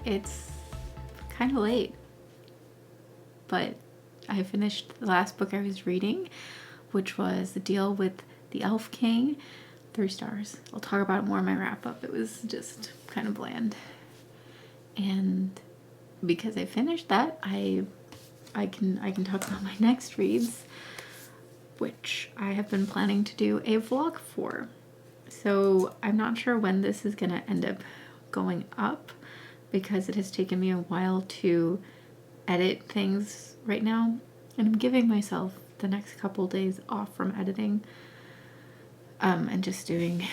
It's kind of late, but I finished the last book I was reading, which was The Deal with the Elf King. 3 stars. I'll talk about it more in my wrap up. It was just kind of bland. And because I finished that, I can talk about my next reads, which I have been planning to do a vlog for. So I'm not sure when this is gonna end up going up because it has taken me a while to edit things right now, and I'm giving myself the next couple days off from editing, and just doing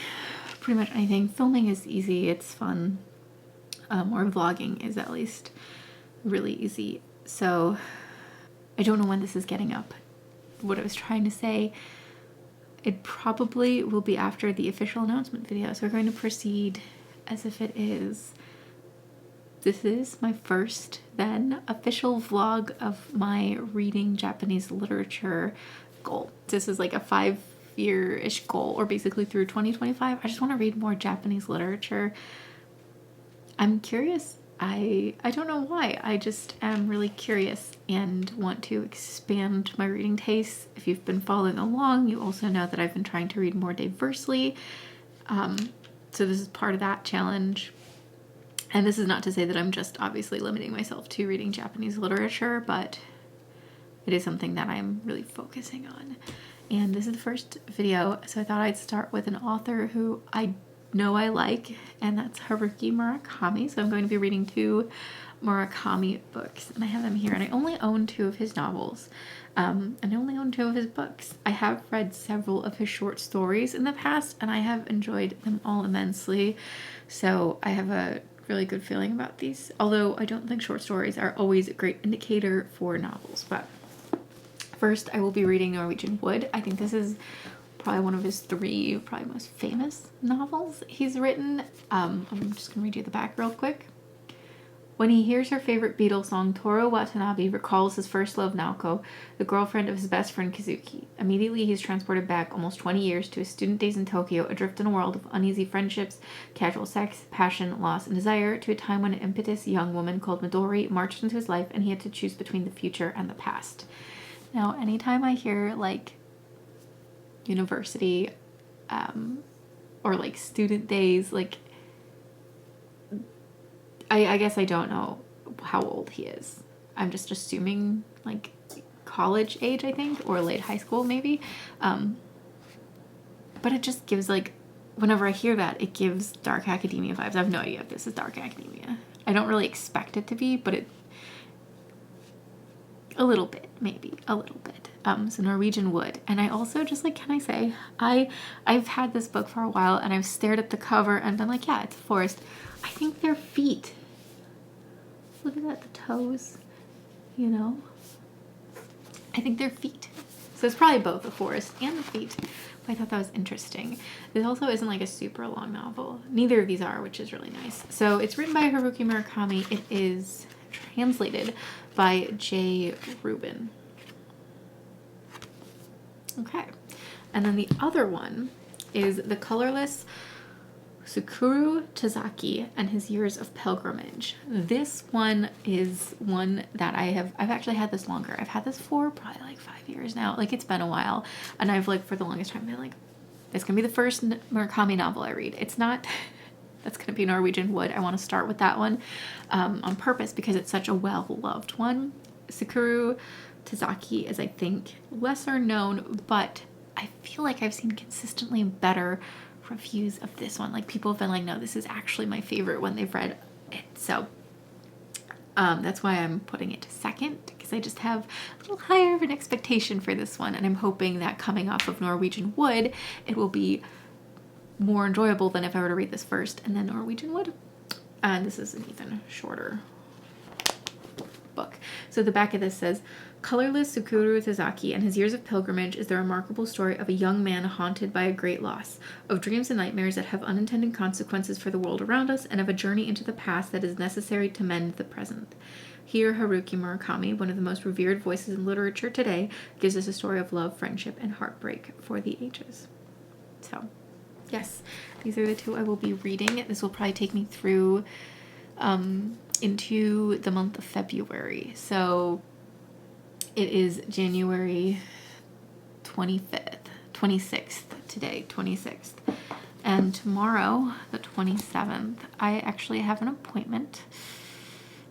pretty much anything. Filming is easy, it's fun, or vlogging is at least really easy. So I don't know when this is getting up. What I was trying to say, it probably will be after the official announcement video, so we're going to proceed as if it is. This is my first then official vlog of my reading Japanese literature goal. This is like a 5-year-ish goal, or basically through 2025. I just want to read more Japanese literature. I'm curious. I don't know why. I just am really curious and want to expand my reading tastes. If you've been following along, you also know that I've been trying to read more diversely. So this is part of that challenge. And this is not to say that I'm just obviously limiting myself to reading Japanese literature, but it is something that I'm really focusing on. And this is the first video, so I thought I'd start with an author who I know I like, and that's Haruki Murakami. So I'm going to be reading 2 Murakami books, and I have them here, and I only own 2 of his novels, and I only own 2 of his books. I have read several of his short stories in the past, and I have enjoyed them all immensely, so I have a really good feeling about these, although I don't think short stories are always a great indicator for novels. But first I will be reading Norwegian Wood. I think this is probably one of his 3 probably most famous novels he's written. I'm just gonna read you the back real quick. When he hears her favorite Beatles song, Toru Watanabe recalls his first love, Naoko, the girlfriend of his best friend Kazuki. Immediately, he's transported back almost 20 years to his student days in Tokyo, adrift in a world of uneasy friendships, casual sex, passion, loss, and desire, to a time when an impetuous young woman called Midori marched into his life and he had to choose between the future and the past. Now, anytime I hear, like, university, or, like, student days, like, I guess I don't know how old he is. I'm just assuming like college age, I think, or late high school maybe. But it just gives, like, whenever I hear that, it gives dark academia vibes. I have no idea if this is dark academia. I don't really expect it to be, but it, a little bit, maybe a little bit. So Norwegian Wood. And I also just, like, can I say, I've had this book for a while and I've stared at the cover and been like, yeah, it's a forest. I think they're feet. Look at that, the toes, you know? I think they're feet. So it's probably both the forest and the feet. But I thought that was interesting. This also isn't like a super long novel. Neither of these are, which is really nice. So it's written by Haruki Murakami. It is translated by J. Rubin. Okay. And then the other one is The Colorless, Tsukuru, Tazaki, and His Years of Pilgrimage. This one is one that I've actually had this longer. I've had this for probably like 5 years now. Like, it's been a while. And I've, like, for the longest time been like, it's gonna be the first Murakami novel I read. It's not, that's gonna be Norwegian Wood. I want to start with that one on purpose because it's such a well-loved one. Tsukuru, Tazaki is, I think, lesser known, but I feel like I've seen consistently better reviews of this one. Like, people have been like, no, this is actually my favorite when they've read it. So that's why I'm putting it second, because I just have a little higher of an expectation for this one, and I'm hoping that coming off of Norwegian Wood, it will be more enjoyable than if I were to read this first and then Norwegian Wood. And this is an even shorter book. So the back of this says, Colorless, Tsukuru Tazaki and His Years of Pilgrimage is the remarkable story of a young man haunted by a great loss, of dreams and nightmares that have unintended consequences for the world around us, and of a journey into the past that is necessary to mend the present. Here, Haruki Murakami, one of the most revered voices in literature today, gives us a story of love, friendship, and heartbreak for the ages. So, yes, these are the 2 I will be reading. This will probably take me through into the month of February. So it is January 26th today, 26th. And tomorrow, the 27th, I actually have an appointment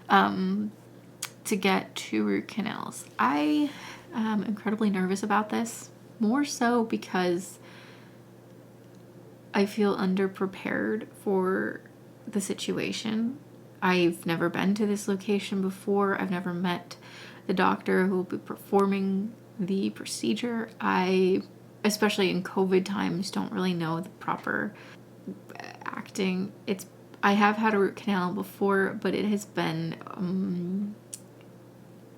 to get 2 root canals. I am incredibly nervous about this, more so because I feel underprepared for the situation. I've never been to this location before. I've never met the doctor who will be performing the procedure. I, especially in COVID times, don't really know the proper acting. I have had a root canal before, but it has been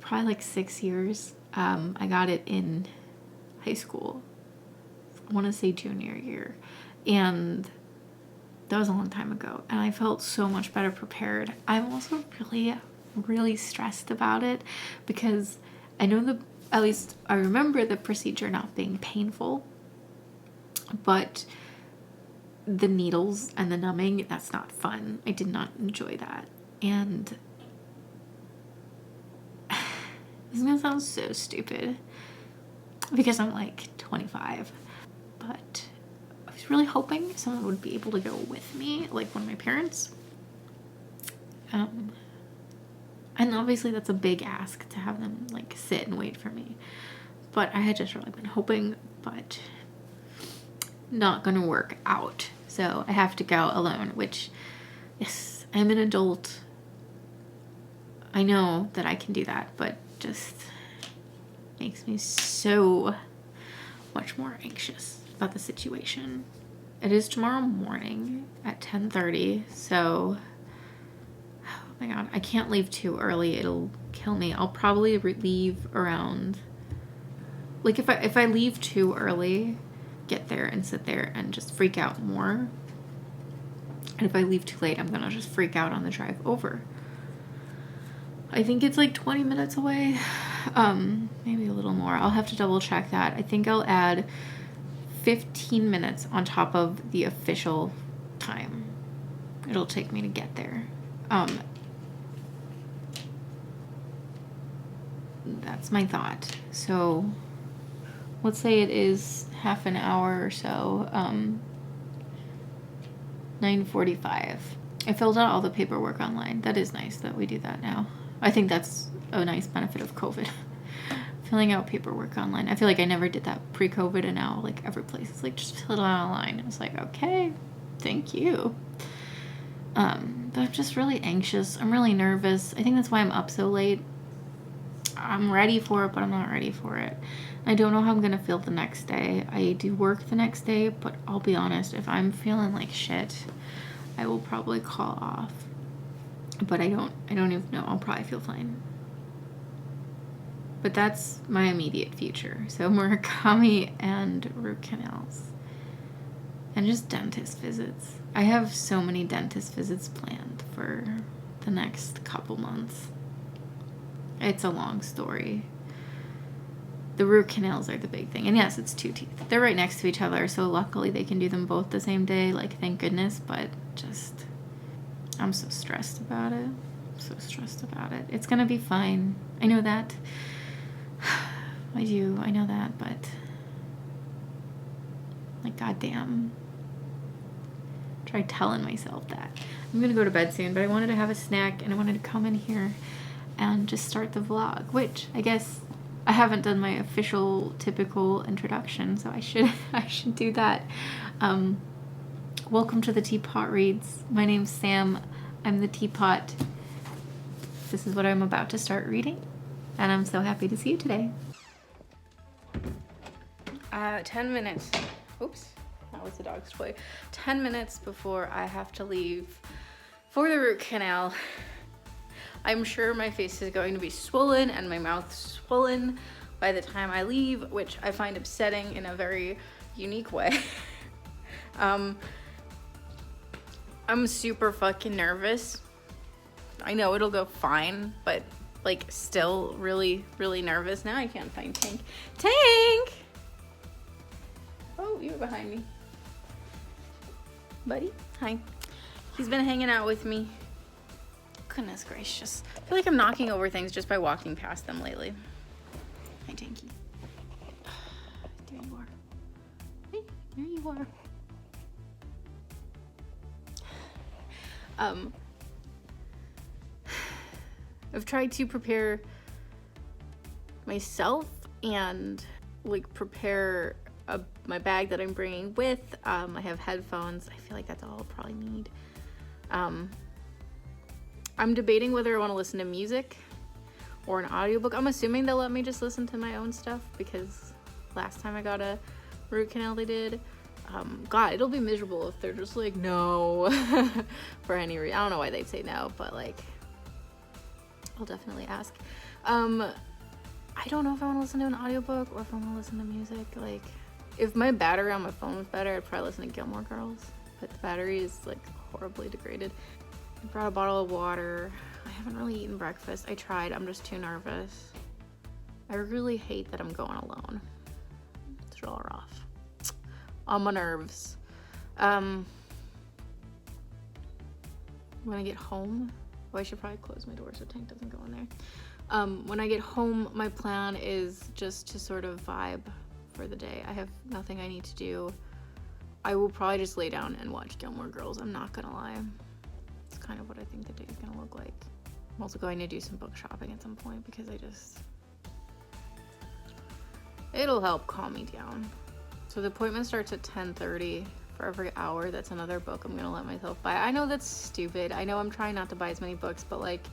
probably like 6 years. I got it in high school. I want to say junior year. And that was a long time ago. And I felt so much better prepared. I'm also really, really stressed about it because I know at least I remember the procedure not being painful, but the needles and the numbing, that's not fun. I did not enjoy that. And this is gonna sound so stupid because I'm like 25, but I was really hoping someone would be able to go with me, like one of my parents. And obviously that's a big ask to have them like sit and wait for me. But I had just really been hoping, but not gonna work out. So I have to go alone, which, yes, I'm an adult. I know that I can do that, but just makes me so much more anxious about the situation. It is tomorrow morning at 10:30, so oh my god, I can't leave too early. It'll kill me. I'll probably leave around, like if I leave too early, get there and sit there and just freak out more. And if I leave too late, I'm gonna just freak out on the drive over. I think it's like 20 minutes away, maybe a little more. I'll have to double check that. I think I'll add 15 minutes on top of the official time it'll take me to get there. That's my thought. So let's say it is half an hour or so, 9:45. I filled out all the paperwork online. That is nice that we do that now. I think that's a nice benefit of COVID. Filling out paperwork online. I feel like I never did that pre-COVID, and now like every place is like, just fill it out online. I was like, okay, thank you. But I'm just really anxious. I'm really nervous. I think that's why I'm up so late. I'm ready for it, but I'm not ready for it. I don't know how I'm gonna feel the next day. I do work the next day, but I'll be honest, if I'm feeling like shit, I will probably call off. But I don't even know. I'll probably feel fine. But that's my immediate future. So Murakami and root canals. And just dentist visits. I have so many dentist visits planned for the next couple months. It's a long story. The root canals are the big thing. And yes, it's 2 teeth. They're right next to each other, so luckily they can do them both the same day. Like, thank goodness. But just, I'm so stressed about it. It's gonna be fine. I know that. I know that, but like, goddamn. Try telling myself that. I'm gonna go to bed soon, but I wanted to have a snack and I wanted to come in here and just start the vlog, which I guess I haven't done my official typical introduction, so I should do that. Welcome to the Teapot Reads. My name's Sam. I'm the Teapot. This is what I'm about to start reading, and I'm so happy to see you today. 10 minutes. Oops, that was the dog's toy. 10 minutes before I have to leave for the root canal. I'm sure my face is going to be swollen and my mouth swollen by the time I leave, which I find upsetting in a very unique way. I'm super fucking nervous. I know it'll go fine, but like still really, really nervous. Now I can't find Tank. Tank! Oh, you were behind me. Buddy, hi. He's been hanging out with me. Goodness gracious. I feel like I'm knocking over things just by walking past them lately. Hi, Tanky. There you are. Hey, there you are. I've tried to prepare myself and like prepare my bag that I'm bringing with. I have headphones. I feel like that's all I'll probably need. I'm debating whether I want to listen to music or an audiobook. I'm assuming they'll let me just listen to my own stuff because last time I got a root canal they did. God, it'll be miserable if they're just like, no, for any reason. I don't know why they'd say no, but like, I'll definitely ask. I don't know if I want to listen to an audiobook or if I want to listen to music. Like, if my battery on my phone was better, I'd probably listen to Gilmore Girls, but the battery is like horribly degraded. I brought a bottle of water. I haven't really eaten breakfast. I tried. I'm just too nervous. I really hate that I'm going alone. It's real rough. On my nerves. When I get home, I should probably close my door so Tank doesn't go in there. When I get home, my plan is just to sort of vibe for the day. I have nothing I need to do. I will probably just lay down and watch Gilmore Girls. I'm not gonna lie. It's kind of what I think the day is gonna look like. I'm also going to do some book shopping at some point because it'll help calm me down. So the appointment starts at 10:30. For every hour, that's another book I'm gonna let myself buy. I know that's stupid. I know I'm trying not to buy as many books, but like,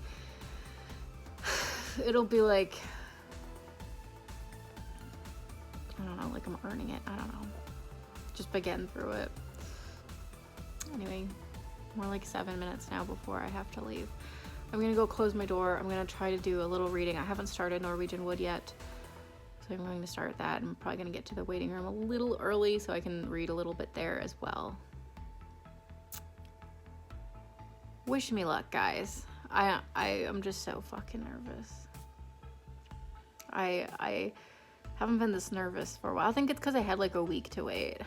it'll be like, I don't know, like I'm earning it. I don't know. Just by getting through it. Anyway, more like 7 minutes now before I have to leave. I'm gonna go close my door. I'm gonna try to do a little reading. I haven't started Norwegian Wood yet. So I'm going to start that. I'm probably going to get to the waiting room a little early so I can read a little bit there as well. Wish me luck, guys. I am just so fucking nervous. I haven't been this nervous for a while. I think it's because I had like a week to wait.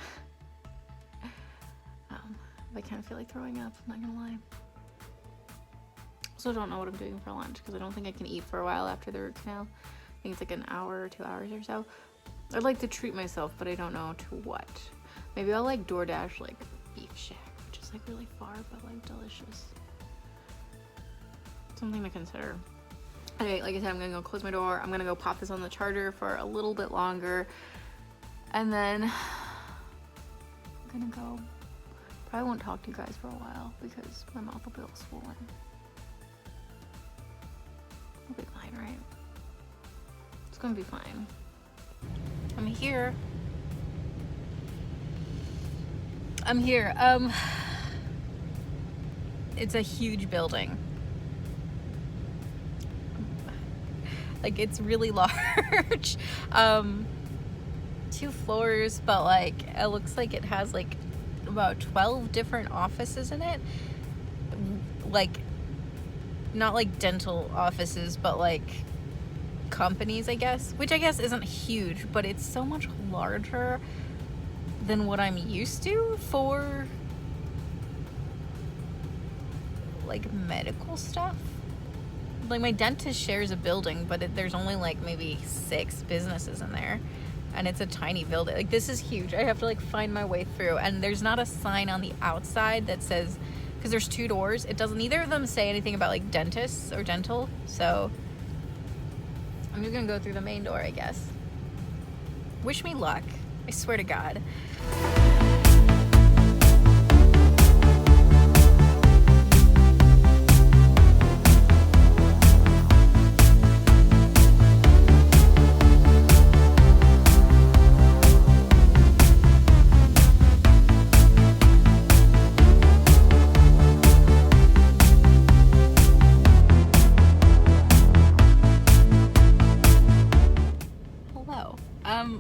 I kind of feel like throwing up, I'm not gonna lie. Also don't know what I'm doing for lunch because I don't think I can eat for a while after the root canal. I think it's like an hour or 2 hours or so. I'd like to treat myself, but I don't know to what. Maybe I'll like DoorDash like Beef Shack, which is like really far, but like delicious. Something to consider. Anyway, like I said, I'm gonna go close my door. I'm gonna go pop this on the charger for a little bit longer. And then I'm gonna go. Probably won't talk to you guys for a while because my mouth will be all swollen. It'll be fine, right? It's gonna be fine. I'm here. It's a huge building. Like, it's really large. 2 floors, but like, it looks like it has like about 12 different offices in it. Like, not like dental offices, but like companies, I guess, which I guess isn't huge, but it's so much larger than what I'm used to for like medical stuff. Like, my dentist shares a building, but there's only like maybe 6 businesses in there, and it's a tiny building. Like, this is huge. I have to like find my way through, and there's not a sign on the outside that says, because there's 2 doors, it doesn't, either of them say anything about like dentists or dental, so I'm just gonna go through the main door, I guess. Wish me luck. I swear to God.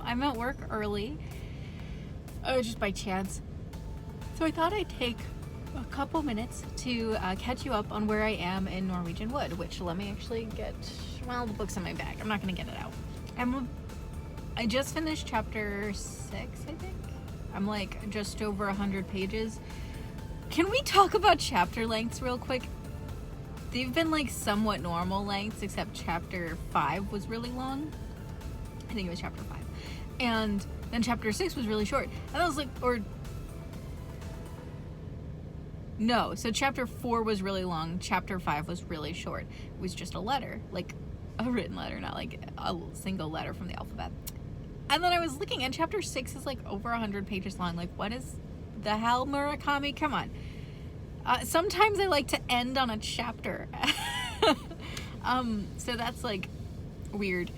I'm at work early, just by chance, so I thought I'd take a couple minutes to catch you up on where I am in Norwegian Wood, which, let me actually get, well, the book's in my bag. I'm not going to get it out. I just finished chapter 6, I think. I'm like just over 100 pages. Can we talk about chapter lengths real quick? they've been like somewhat normal lengths, except chapter 5 was really long. I think it was chapter 5. And then chapter 6 was really short. And I was like, no, so chapter 4 was really long, chapter 5 was really short. It was just a letter, like a written letter, not like a single letter from the alphabet. And then I was looking, and chapter 6 is like over 100 pages long. Like, what is the hell, Murakami? Come on. Sometimes I like to end on a chapter. So that's like weird.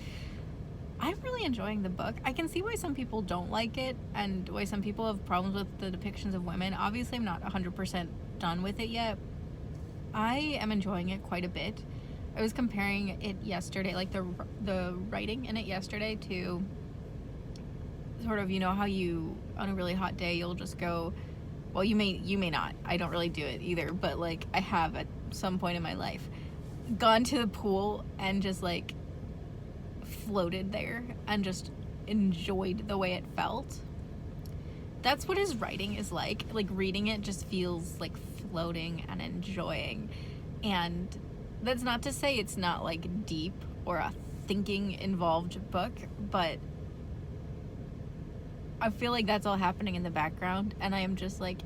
I'm really enjoying the book. I can see why some people don't like it and why some people have problems with the depictions of women. Obviously, I'm not 100% done with it yet. I am enjoying it quite a bit. I was comparing it yesterday, like the writing in it yesterday, to sort of, you know how you, on a really hot day, you'll just go, well, you may not. I don't really do it either, but like I have at some point in my life gone to the pool and just like floated there and just enjoyed the way it felt. That's what his writing is like. Like, reading it just feels like floating and enjoying. And that's not to say it's not like deep or a thinking involved book, but I feel like that's all happening in the background, and I am just like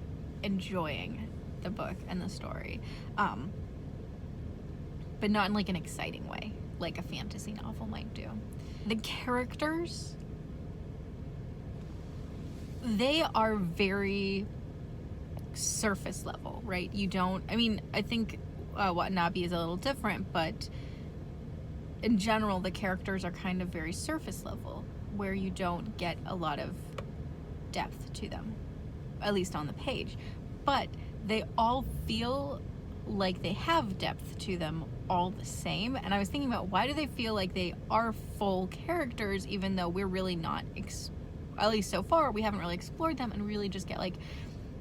enjoying the book and the story, but not in like an exciting way like a fantasy novel might do. The characters, they are very surface level, right? I think Watanabe is a little different, but in general the characters are kind of very surface level, where you don't get a lot of depth to them, at least on the page, but they all feel like they have depth to them all the same. And I was thinking about, why do they feel like they are full characters, even though we're really not, at least so far, we haven't really explored them and really just get like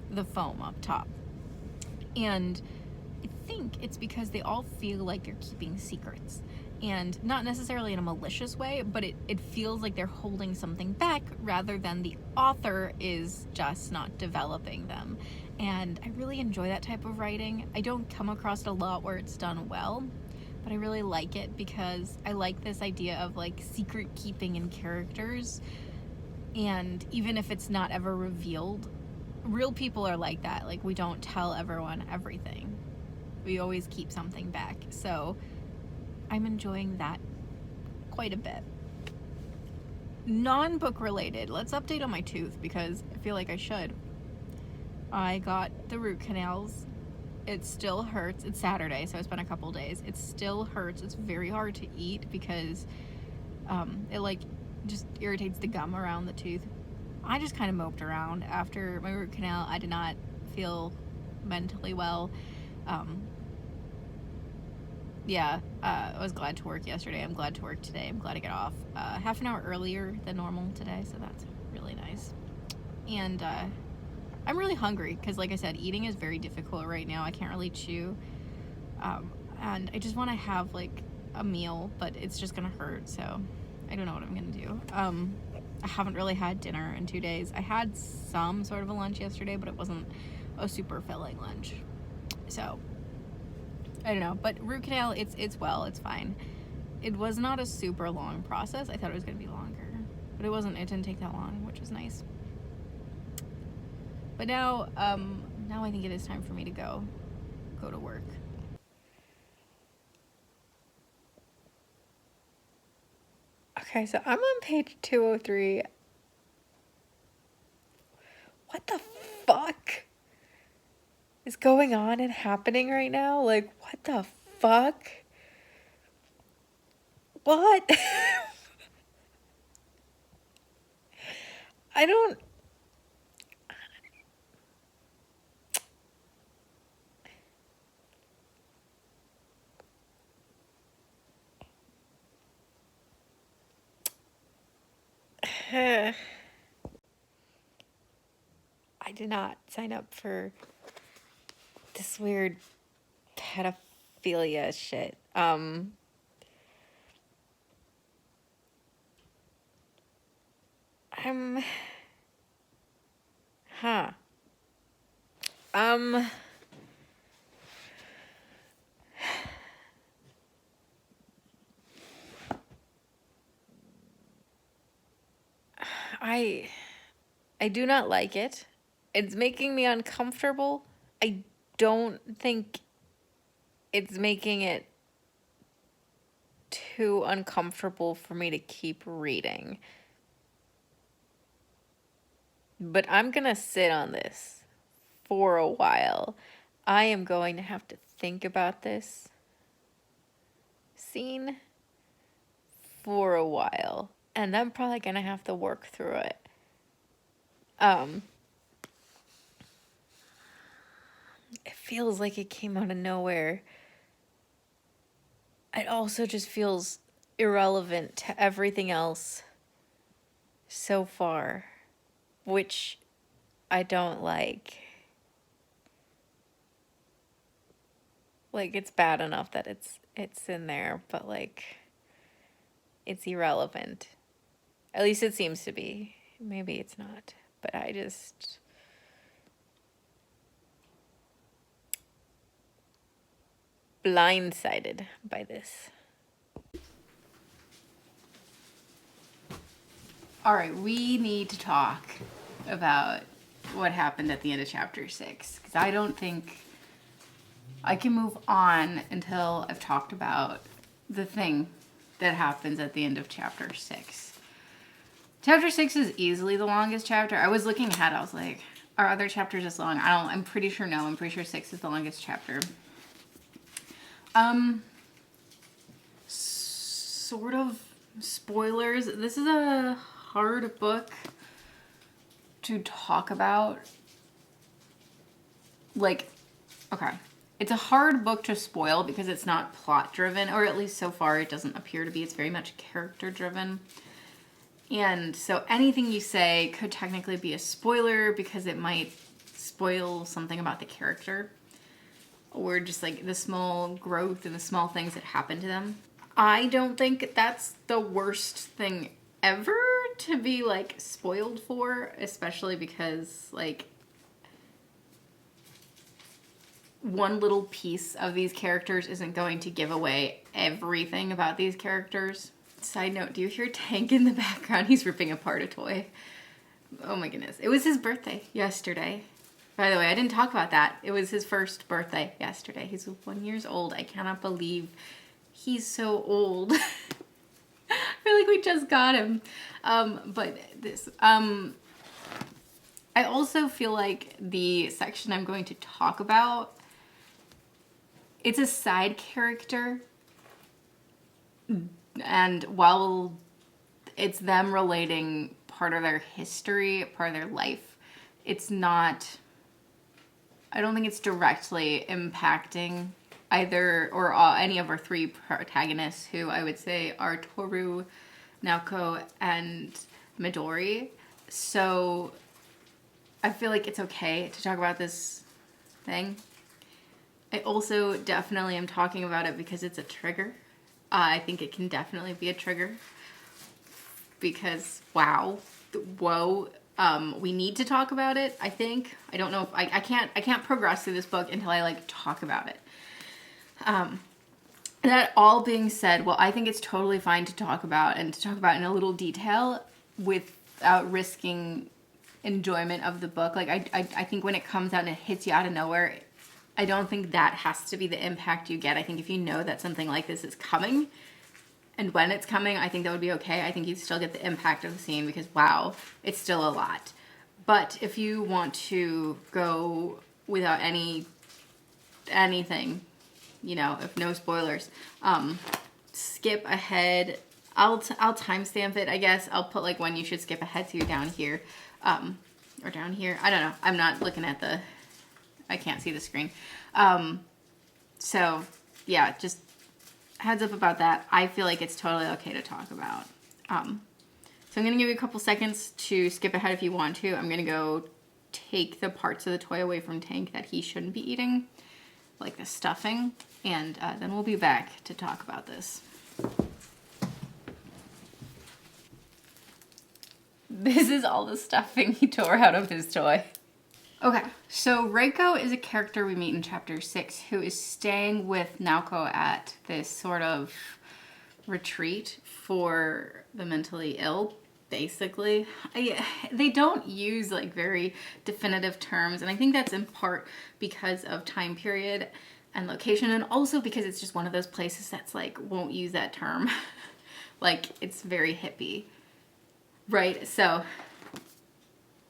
the foam up top. And I think it's because they all feel like they're keeping secrets, and not necessarily in a malicious way, but it feels like they're holding something back rather than the author is just not developing them. And I really enjoy that type of writing. I don't come across it a lot where it's done well, but I really like it because I like this idea of like secret keeping in characters. And even if it's not ever revealed, real people are like that. Like, we don't tell everyone everything. We always keep something back. So I'm enjoying that quite a bit. Non-book related, let's update on my tooth because I feel like I should. I got the root canals. It still hurts. It's Saturday, so it's been a couple days. It still hurts. It's very hard to eat because it like just irritates the gum around the tooth. I just kind of moped around after my root canal. I did not feel mentally well. I was glad to work yesterday. I'm glad to work today. I'm glad to get off half an hour earlier than normal today, so that's really nice. And I'm really hungry because, like I said, eating is very difficult right now. I can't really chew, and I just want to have like a meal, but it's just gonna hurt, so I don't know what I'm gonna do. I haven't really had dinner in 2 days. I had some sort of a lunch yesterday, but it wasn't a super filling lunch, so I don't know. But root canal, it's fine. It was not a super long process. I thought it was gonna be longer, but it wasn't. It didn't take that long, which was nice. But now I think it is time for me to go to work. Okay, so I'm on page 203. What the fuck is going on and happening right now? Like, what the fuck? What? I don't... I did not sign up for this weird pedophilia shit. I do not like it. It's making me uncomfortable. I don't think it's making it too uncomfortable for me to keep reading. But I'm gonna sit on this for a while. I am going to have to think about this scene for a while. And I'm probably gonna have to work through it. It feels like it came out of nowhere. It also just feels irrelevant to everything else so far, which I don't like. Like, it's bad enough that it's in there, but like, it's irrelevant. At least it seems to be. Maybe it's not, but I just... blindsided by this. All right, we need to talk about what happened at the end of chapter 6, because I don't think I can move on until I've talked about the thing that happens at the end of chapter 6. Chapter 6 is easily the longest chapter. I was looking ahead, I was like, are other chapters this long? I'm pretty sure no. I'm pretty sure 6 is the longest chapter. Sort of spoilers. This is a hard book to talk about. Like, okay. It's a hard book to spoil because it's not plot driven, or at least so far it doesn't appear to be. It's very much character driven. And so anything you say could technically be a spoiler because it might spoil something about the character. Or just like the small growth and the small things that happen to them. I don't think that's the worst thing ever to be like spoiled for, especially because like one little piece of these characters isn't going to give away everything about these characters. Side note, do you hear Tank in the background? He's ripping apart a toy. Oh my goodness. It was his birthday yesterday. By the way, I didn't talk about that. It was his first birthday yesterday. He's 1 year old. I cannot believe he's so old. I feel like we just got him. But this, I also feel like the section I'm going to talk about, it's a side character. And while it's them relating part of their history, part of their life, it's not... I don't think it's directly impacting either or any of our three protagonists, who I would say are Toru, Naoko, and Midori. So I feel like it's okay to talk about this thing. I also definitely am talking about it because it's a trigger. I think it can definitely be a trigger because, wow, whoa. We need to talk about it, I think. I don't know if I can't progress through this book until I like talk about it. That all being said, well, I think it's totally fine to talk about and to talk about in a little detail without risking enjoyment of the book. Like I think when it comes out and it hits you out of nowhere, I don't think that has to be the impact you get. I think if you know that something like this is coming, and when it's coming, I think that would be okay. I think you'd still get the impact of the scene because, wow, it's still a lot. But if you want to go without anything, you know, if no spoilers, skip ahead. I'll timestamp it, I guess. I'll put like when you should skip ahead to down here, or down here. I don't know. I'm not looking at I can't see the screen. So yeah, just heads up about that. I feel like it's totally okay to talk about. So I'm going to give you a couple seconds to skip ahead if you want to. I'm going to go take the parts of the toy away from Tank that he shouldn't be eating, like the stuffing, and then we'll be back to talk about this. This is all the stuffing he tore out of his toy. Okay, so Reiko is a character we meet in chapter 6 who is staying with Naoko at this sort of retreat for the mentally ill. basically. They don't use like very definitive terms, and I think that's in part because of time period and location, and also because it's just one of those places that's like won't use that term. Like, it's very hippie, right? So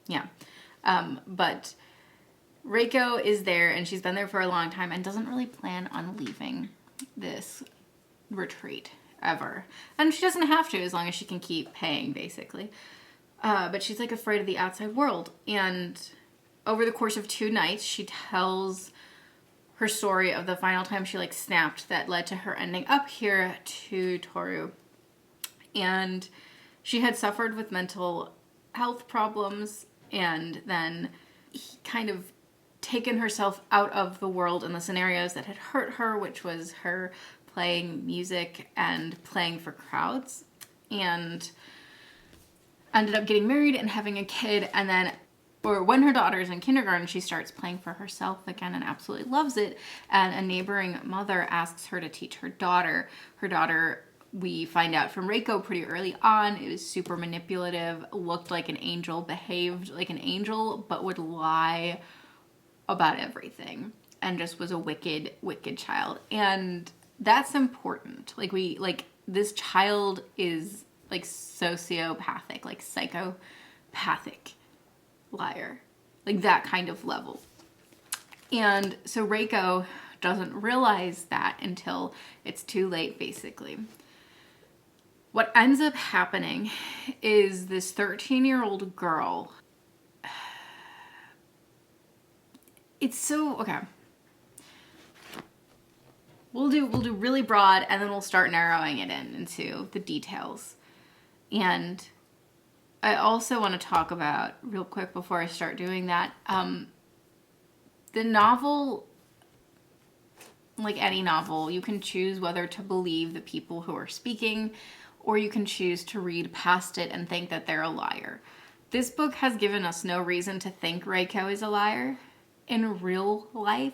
yeah, but Reiko is there, and she's been there for a long time and doesn't really plan on leaving this retreat ever. And she doesn't have to, as long as she can keep paying, basically. But she's like afraid of the outside world. And over the course of 2 nights, she tells her story of the final time she like snapped that led to her ending up here to Toru. And she had suffered with mental health problems, and then kind of taken herself out of the world and the scenarios that had hurt her, which was her playing music and playing for crowds, and ended up getting married and having a kid. And then, or when her daughter's in kindergarten, she starts playing for herself again and absolutely loves it. And a neighboring mother asks her to teach her daughter. Her daughter, we find out from Reiko pretty early on, it was super manipulative, looked like an angel, behaved like an angel, but would lie about everything, and just was a wicked, wicked child. And that's important. Like this child is like sociopathic, like psychopathic liar, like that kind of level. And so Reiko doesn't realize that until it's too late, basically. What ends up happening is this 13-year-old girl. It's so, okay. We'll do really broad, and then we'll start narrowing it into the details. And I also want to talk about, real quick before I start doing that, the novel, like any novel, you can choose whether to believe the people who are speaking, or you can choose to read past it and think that they're a liar. This book has given us no reason to think Reiko is a liar. In real life,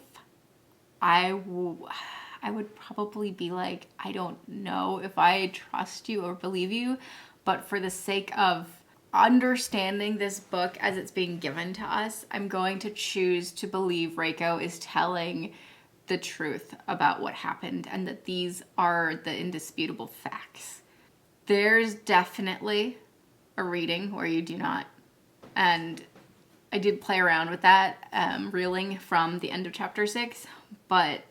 I would probably be like, I don't know if I trust you or believe you, but for the sake of understanding this book as it's being given to us, I'm going to choose to believe Reiko is telling the truth about what happened, and that these are the indisputable facts. There's definitely a reading where you do not, and I did play around with that, reeling from the end of chapter 6, but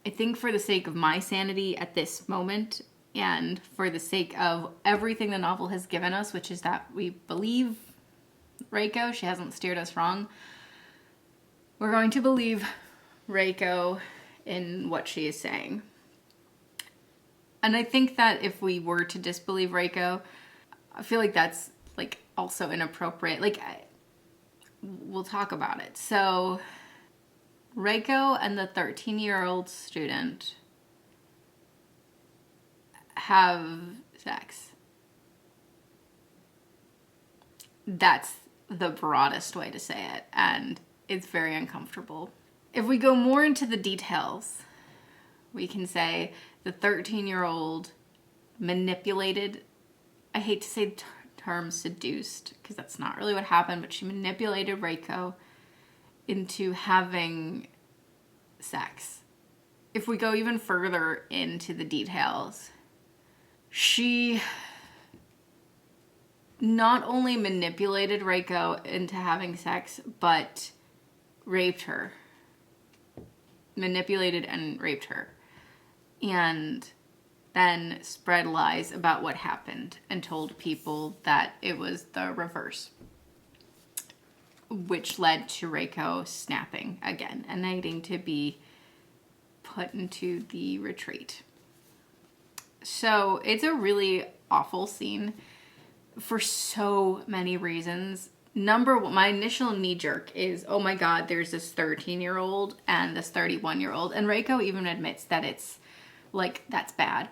I think for the sake of my sanity at this moment, and for the sake of everything the novel has given us, which is that we believe Reiko, she hasn't steered us wrong, we're going to believe Reiko in what she is saying. And I think that if we were to disbelieve Reiko, I feel like that's like also inappropriate. Like, we'll talk about it. So Reiko and the 13-year-old student have sex. That's the broadest way to say it, and it's very uncomfortable. If we go more into the details, we can say the 13-year-old manipulated, I hate to say the term seduced, because that's not really what happened, but she manipulated Reiko into having sex. If we go even further into the details, she not only manipulated Reiko into having sex, but raped her. Manipulated and raped her. And then spread lies about what happened and told people that it was the reverse, which led to Reiko snapping again and needing to be put into the retreat. So it's a really awful scene for so many reasons. My initial knee jerk is, oh my God, there's this 13-year-old and this 31-year-old. And Reiko even admits that it's like, that's bad.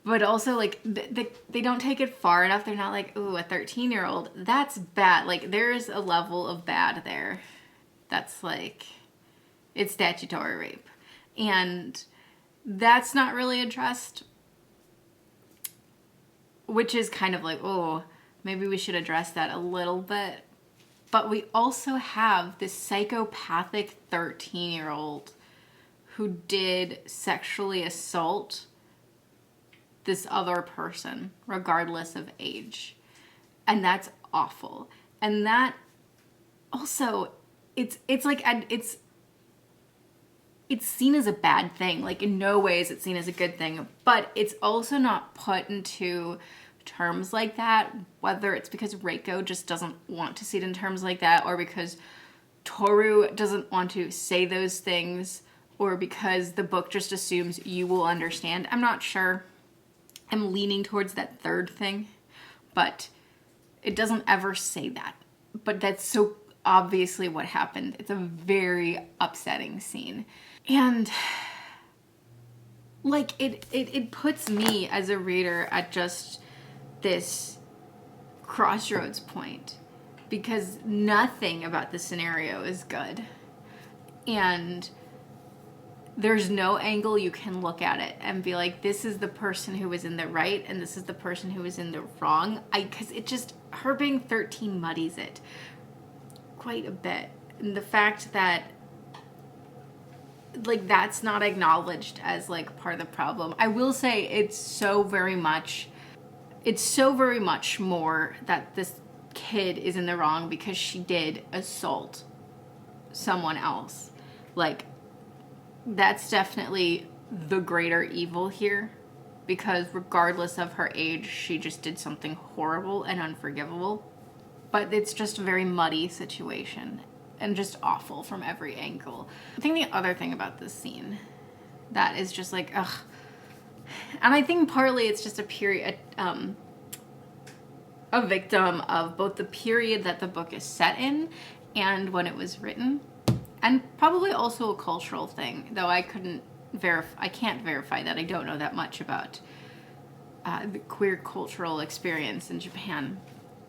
But also, like, they don't take it far enough. They're not like, ooh, a 13-year-old, that's bad. Like, there's a level of bad there that's like, it's statutory rape. And that's not really addressed. which is kind of like, oh, maybe we should address that a little bit. But we also have this psychopathic 13-year-old who did sexually assault this other person, regardless of age. And that's awful. And that also, it's like, it's seen as a bad thing. Like, in no way is it seen as a good thing. But it's also not put into terms like that, whether it's because Reiko just doesn't want to see it in terms like that, or because Toru doesn't want to say those things, or because the book just assumes you will understand. I'm not sure. I'm leaning towards that third thing, but it doesn't ever say that. But that's so obviously what happened. It's a very upsetting scene. And like it puts me as a reader at just this crossroads point, because nothing about the scenario is good. And there's no angle you can look at it and be like, this is the person who was in the right and this is the person who was in the wrong. Because it just, her being 13 muddies it quite a bit. And the fact that, like, that's not acknowledged as, like, part of the problem. I will say it's so very much more that this kid is in the wrong because she did assault someone else. Like, that's definitely the greater evil here, because regardless of her age, she just did something horrible and unforgivable. But it's just a very muddy situation and just awful from every angle. I think the other thing about this scene that is just like, ugh, and I think partly it's just a victim of both the period that the book is set in and when it was written. And probably also a cultural thing, though I can't verify that. I don't know that much about the queer cultural experience in Japan.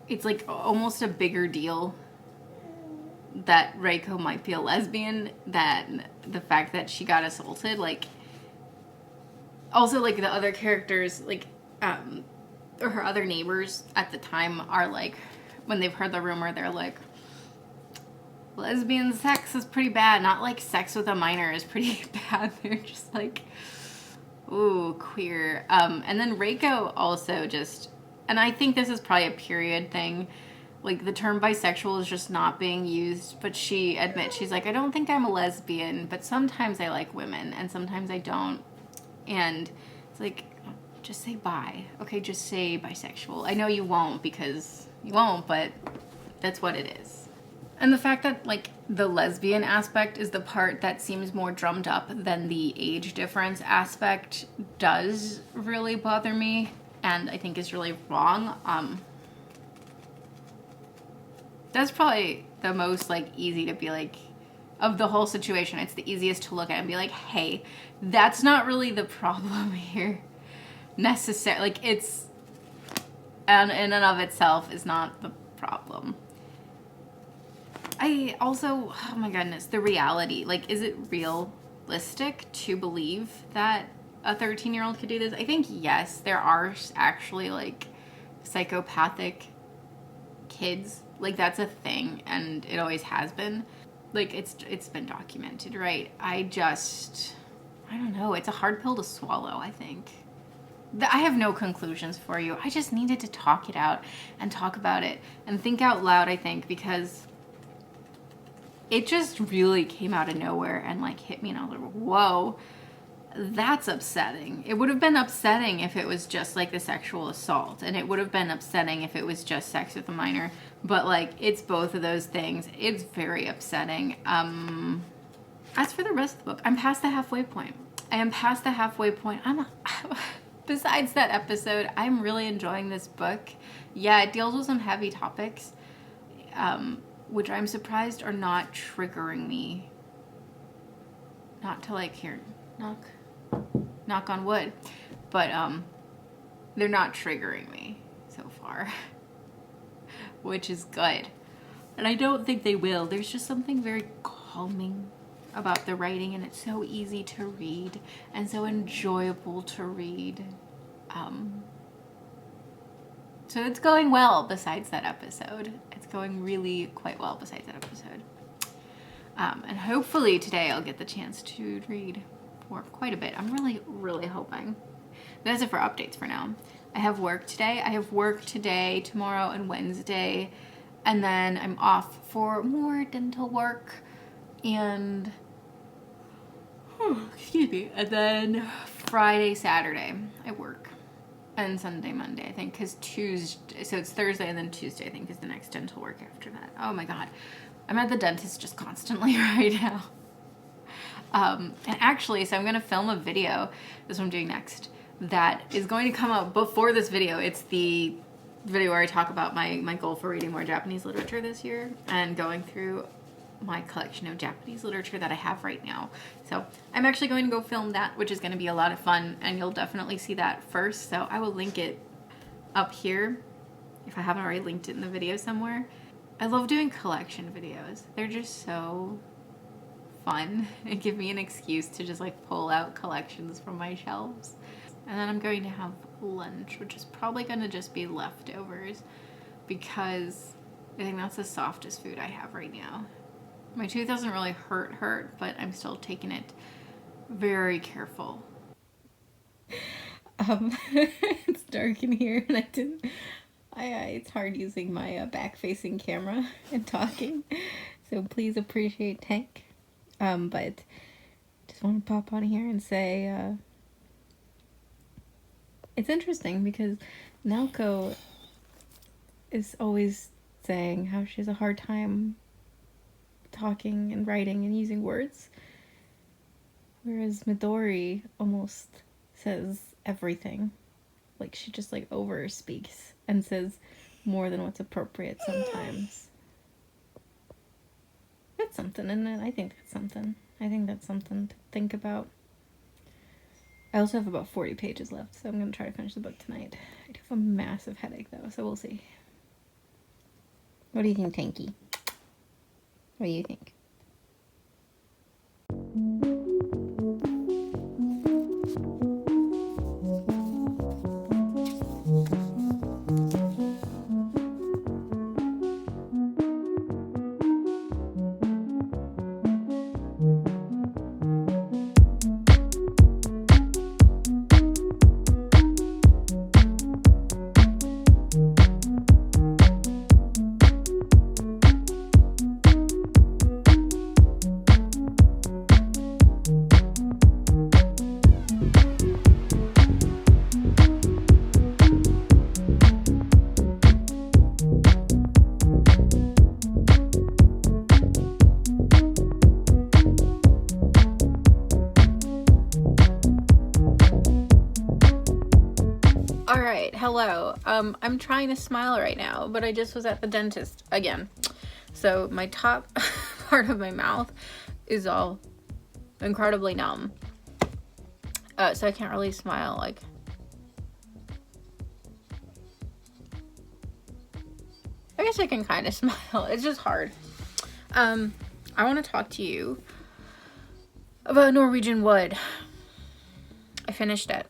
It's like almost a bigger deal that Reiko might be a lesbian than the fact that she got assaulted. Like, also, like, the other characters, like, or her other neighbors at the time are like, when they've heard the rumor, they're like, lesbian sex is pretty bad. Not like sex with a minor is pretty bad. They're just like, ooh, queer. And then Reiko also just, and I think this is probably a period thing, like the term bisexual is just not being used, but she admits, she's like, I don't think I'm a lesbian, but sometimes I like women and sometimes I don't. And it's like, just say bi. Okay, just say bisexual. I know you won't, because you won't, but that's what it is. And the fact that, like, the lesbian aspect is the part that seems more drummed up than the age difference aspect does really bother me, and I think is really wrong. That's probably the most, like, easy to be like, of the whole situation, it's the easiest to look at and be like, hey, that's not really the problem here necessarily. Like, it's, and in and of itself is not the problem. I also, oh my goodness, the reality. Like, is it realistic to believe that a 13-year-old could do this? I think yes, there are actually, like, psychopathic kids. Like, that's a thing, and it always has been. Like, it's been documented, right? I don't know. It's a hard pill to swallow, I think. I have no conclusions for you. I just needed to talk it out and talk about it and think out loud, I think, because it just really came out of nowhere and, like, hit me, and I was like, whoa, that's upsetting. It would have been upsetting if it was just, like, the sexual assault, and it would have been upsetting if it was just sex with a minor, but, like, it's both of those things. It's very upsetting. As for the rest of the book, I'm past the halfway point. I am past the halfway point. Besides that episode, I'm really enjoying this book. Yeah, it deals with some heavy topics, which I'm surprised are not triggering me. Not to, like, here, knock on wood, but they're not triggering me so far, which is good. And I don't think they will. There's just something very calming about the writing, and it's so easy to read and so enjoyable to read. So it's going well besides that episode. It's going really quite well besides that episode. And hopefully today I'll get the chance to read for quite a bit. I'm really, really hoping. That's it for updates for now. I have work today. I have work today, tomorrow, and Wednesday. And then I'm off for more dental work. And, excuse me. And then Friday, Saturday, I work. And Sunday, Monday, I think, because Tuesday, so it's Thursday and then Tuesday, I think, is the next dental work after that. Oh my God. I'm at the dentist just constantly right now. And actually, so I'm going to film a video, this is what I'm doing next, that is going to come out before this video. It's the video where I talk about my goal for reading more Japanese literature this year and going through my collection of Japanese literature that I have right now. So I'm actually going to go film that, which is going to be a lot of fun, and you'll definitely see that first. So I will link it up here if I haven't already linked it in the video somewhere. I love doing collection videos. They're just so fun. They give me an excuse to just like pull out collections from my shelves. And then I'm going to have lunch, which is probably going to just be leftovers because I think that's the softest food I have right now. My tooth doesn't really hurt, but I'm still taking it very careful. It's dark in here, and it's hard using my back-facing camera and talking, so please appreciate Tank. But just want to pop on here and say, it's interesting because Naoko is always saying how she has a hard time talking and writing and using words, whereas Midori almost says everything. Like she just like over speaks and says more than what's appropriate sometimes. That's something, isn't it? I think that's something. I think that's something to think about. I also have about 40 pages left, so I'm going to try to finish the book tonight. I do have a massive headache though, so we'll see. What do you think, Tanky? What do you think? Hello. I'm trying to smile right now, but I just was at the dentist again. So my top part of my mouth is all incredibly numb. So I can't really smile like. I guess I can kind of smile. It's just hard. I want to talk to you about Norwegian Wood. I finished it.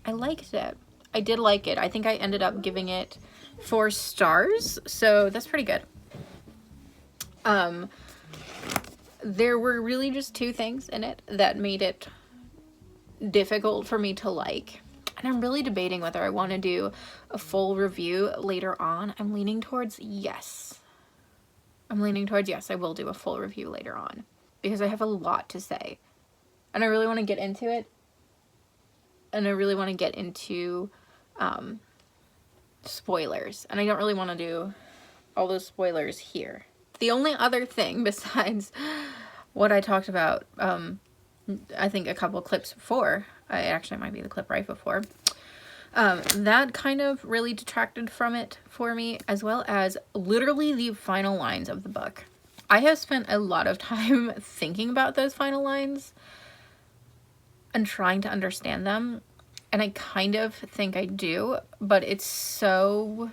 I liked it. I did like it. I think I ended up giving it 4 stars, so that's pretty good. There were really just 2 things in it that made it difficult for me to like. And I'm really debating whether I want to do a full review later on. I'm leaning towards yes. I will do a full review later on because I have a lot to say. And I really want to get into it. And I really want to get into spoilers. And I don't really want to do all those spoilers here. The only other thing besides what I talked about, I think a couple clips before, actually it might be the clip right before, that kind of really detracted from it for me, as well as literally the final lines of the book. I have spent a lot of time thinking about those final lines and trying to understand them. And I kind of think I do, but it's so,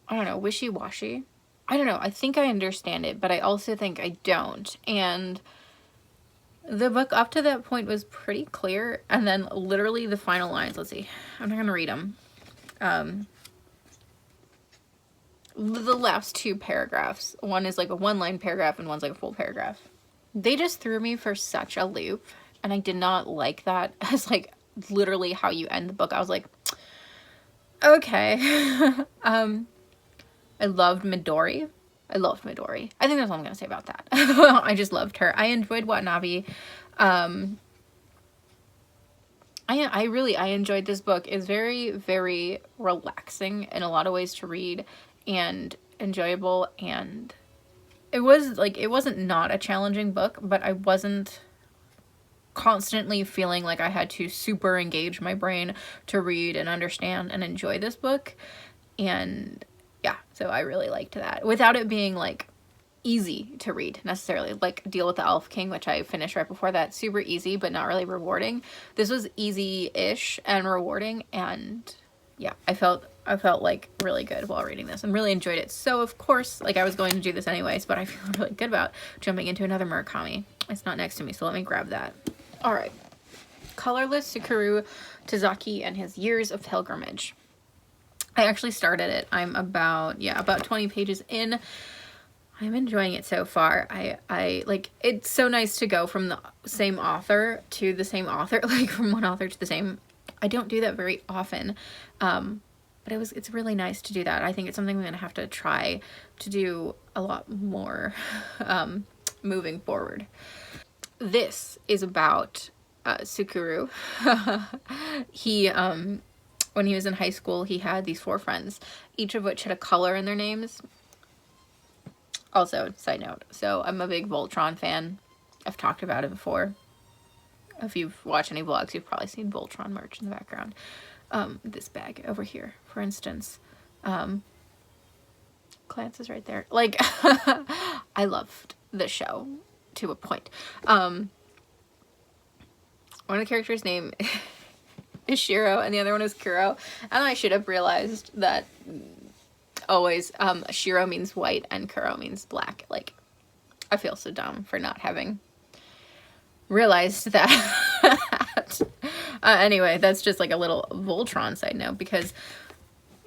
I don't know, wishy-washy. I don't know, I think I understand it, but I also think I don't. And the book up to that point was pretty clear, and then literally the final lines, let's see, I'm not going to read them. the last two paragraphs, one is like a one-line paragraph and one's like a full paragraph. They just threw me for such a loop, and I did not like that as like literally how you end the book. I was like, okay. I loved Midori. I loved Midori. I think that's all I'm gonna say about that. I just loved her. I enjoyed Watanabe. I enjoyed this book. It's very, very relaxing in a lot of ways to read and enjoyable, and it wasn't not a challenging book, but I wasn't constantly feeling like I had to super engage my brain to read and understand and enjoy this book. And yeah, so I really liked that without it being like easy to read necessarily. Like Deal with the Elf King, which I finished right before that, super easy but not really rewarding. This was easy-ish and rewarding, and yeah, I felt like really good while reading this and really enjoyed it. So of course, like, I was going to do this anyways, but I feel really good about jumping into another Murakami. It's not next to me, so let me grab that. All right, Colorless, Tsukuru, Tazaki, and His Years of Pilgrimage. I actually started it. I'm about 20 pages in. I'm enjoying it so far. I like, it's so nice to go from the same author to the same author, like from one author to the same. I don't do that very often, but it's really nice to do that. I think it's something I'm gonna have to try to do a lot more moving forward. This is about Tsukuru. He when he was in high school, he had these 4 friends, each of which had a color in their names. Also, side note, so I'm a big Voltron fan. I've talked about it before. If you've watched any vlogs, you've probably seen Voltron merch in the background. This bag over here, for instance. Clance is right there. Like, I loved the show to a point. One of the characters' name is Shiro, and the other one is Kuro. And I should have realized that always Shiro means white and Kuro means black. Like, I feel so dumb for not having realized that. Anyway, that's just like a little Voltron side note because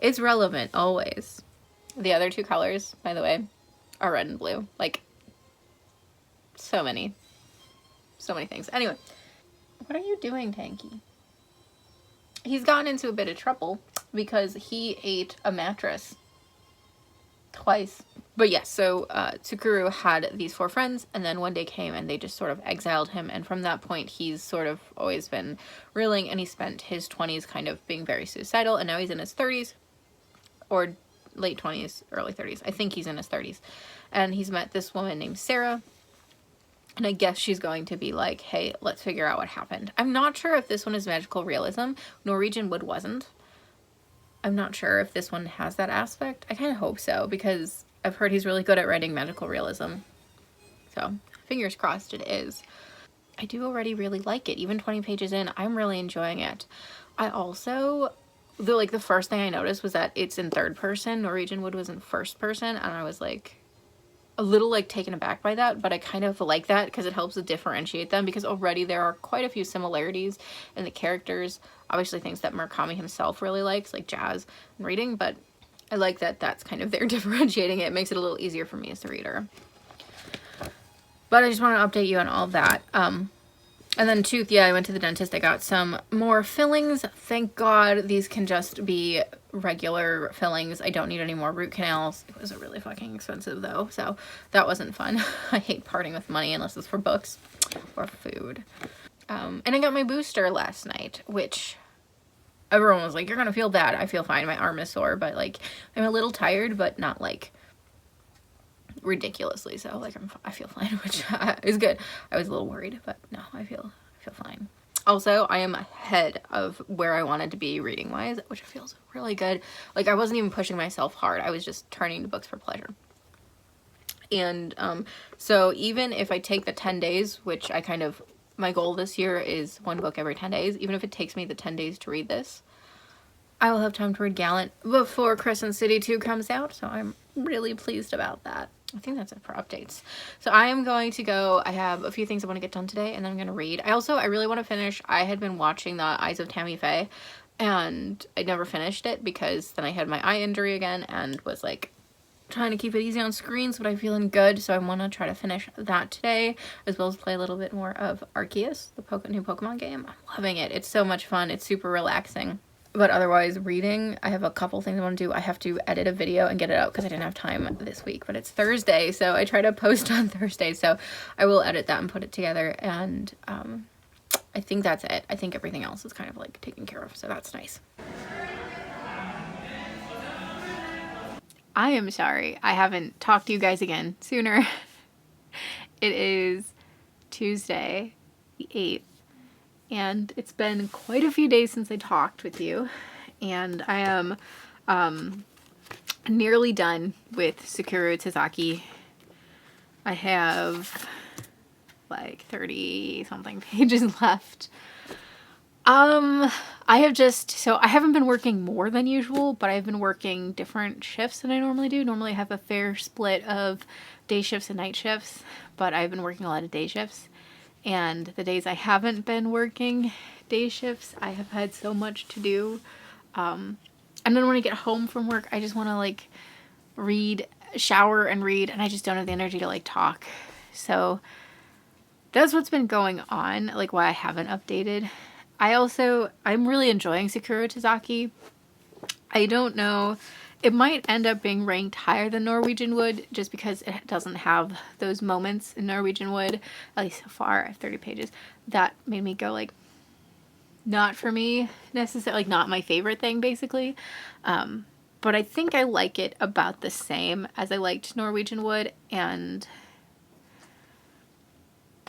it's relevant always. The other 2 colors, by the way, are red and blue. Like, so many things. Anyway, what are you doing, Tanky? He's gotten into a bit of trouble because he ate a mattress twice. But yes, so Tsukuru had these 4 friends, and then one day came and they just sort of exiled him, and from that point he's sort of always been reeling, and he spent his 20s kind of being very suicidal, and now he's in his 30s, or late 20s, early 30s. I think he's in his 30s, and he's met this woman named Sarah, and I guess she's going to be like, hey, let's figure out what happened. I'm not sure if this one is magical realism. Norwegian Wood wasn't. I'm not sure if this one has that aspect. I kind of hope so, because I've heard he's really good at writing magical realism. So, fingers crossed it is. I do already really like it. Even 20 pages in, I'm really enjoying it. I also, the first thing I noticed was that it's in 3rd person. Norwegian Wood was in 1st person, and I was like a little like taken aback by that, but I kind of like that because it helps to differentiate them, because already there are quite a few similarities in the characters. Obviously things that Murakami himself really likes, like jazz and reading, but I like that that's kind of there differentiating it. It makes it a little easier for me as a reader. But I just want to update you on all that. And then tooth, yeah, I went to the dentist. I got some more fillings. Thank God these can just be regular fillings. I don't need any more root canals. It was really fucking expensive though, so that wasn't fun. I hate parting with money unless it's for books or food. And I got my booster last night, which everyone was like, you're gonna feel bad. I feel fine. My arm is sore, but like I'm a little tired, but not like ridiculously so. Like I feel fine, which is good. I was a little worried, but no, I feel fine. Also, I am ahead of where I wanted to be reading wise, which feels really good. Like I wasn't even pushing myself hard. I was just turning to books for pleasure. And so even if I take the 10 days, which I kind of, my goal this year is 1 book every 10 days, even if it takes me the 10 days to read this, I will have time to read Gallant before Crescent City 2 comes out, so I'm really pleased about that. I think that's it for updates. So I am going to go, I have a few things I want to get done today, and then I'm going to read. I really want to finish, I had been watching the Eyes of Tammy Faye, and I never finished it because then I had my eye injury again and was like, trying to keep it easy on screens, but I'm feeling good, so I want to try to finish that today, as well as play a little bit more of Arceus, the new Pokemon game. I'm loving it. It's so much fun. It's super relaxing. But otherwise, reading, I have a couple things I want to do. I have to edit a video and get it out because I didn't have time this week, but it's Thursday, so I try to post on Thursday, so I will edit that and put it together, and I think that's it. I think everything else is kind of like taken care of, so that's nice. I am sorry I haven't talked to you guys again sooner. It is Tuesday, the 8th, and it's been quite a few days since I talked with you, and I am nearly done with Tsukuru Tazaki. I have like 30 something pages left. I haven't been working more than usual, but I've been working different shifts than I normally do. Normally I have a fair split of day shifts and night shifts, but I've been working a lot of day shifts. And the days I haven't been working day shifts, I have had so much to do. And then when I get home from work, I just want to like read, shower and read, and I just don't have the energy to like talk. So that's what's been going on, like why I haven't updated. I'm really enjoying Tsukuru Tazaki. I don't know, it might end up being ranked higher than Norwegian Wood just because it doesn't have those moments in Norwegian Wood, at least so far. I have 30 pages. That made me go like, not for me necessarily, like not my favorite thing basically. But I think I like it about the same as I liked Norwegian Wood, and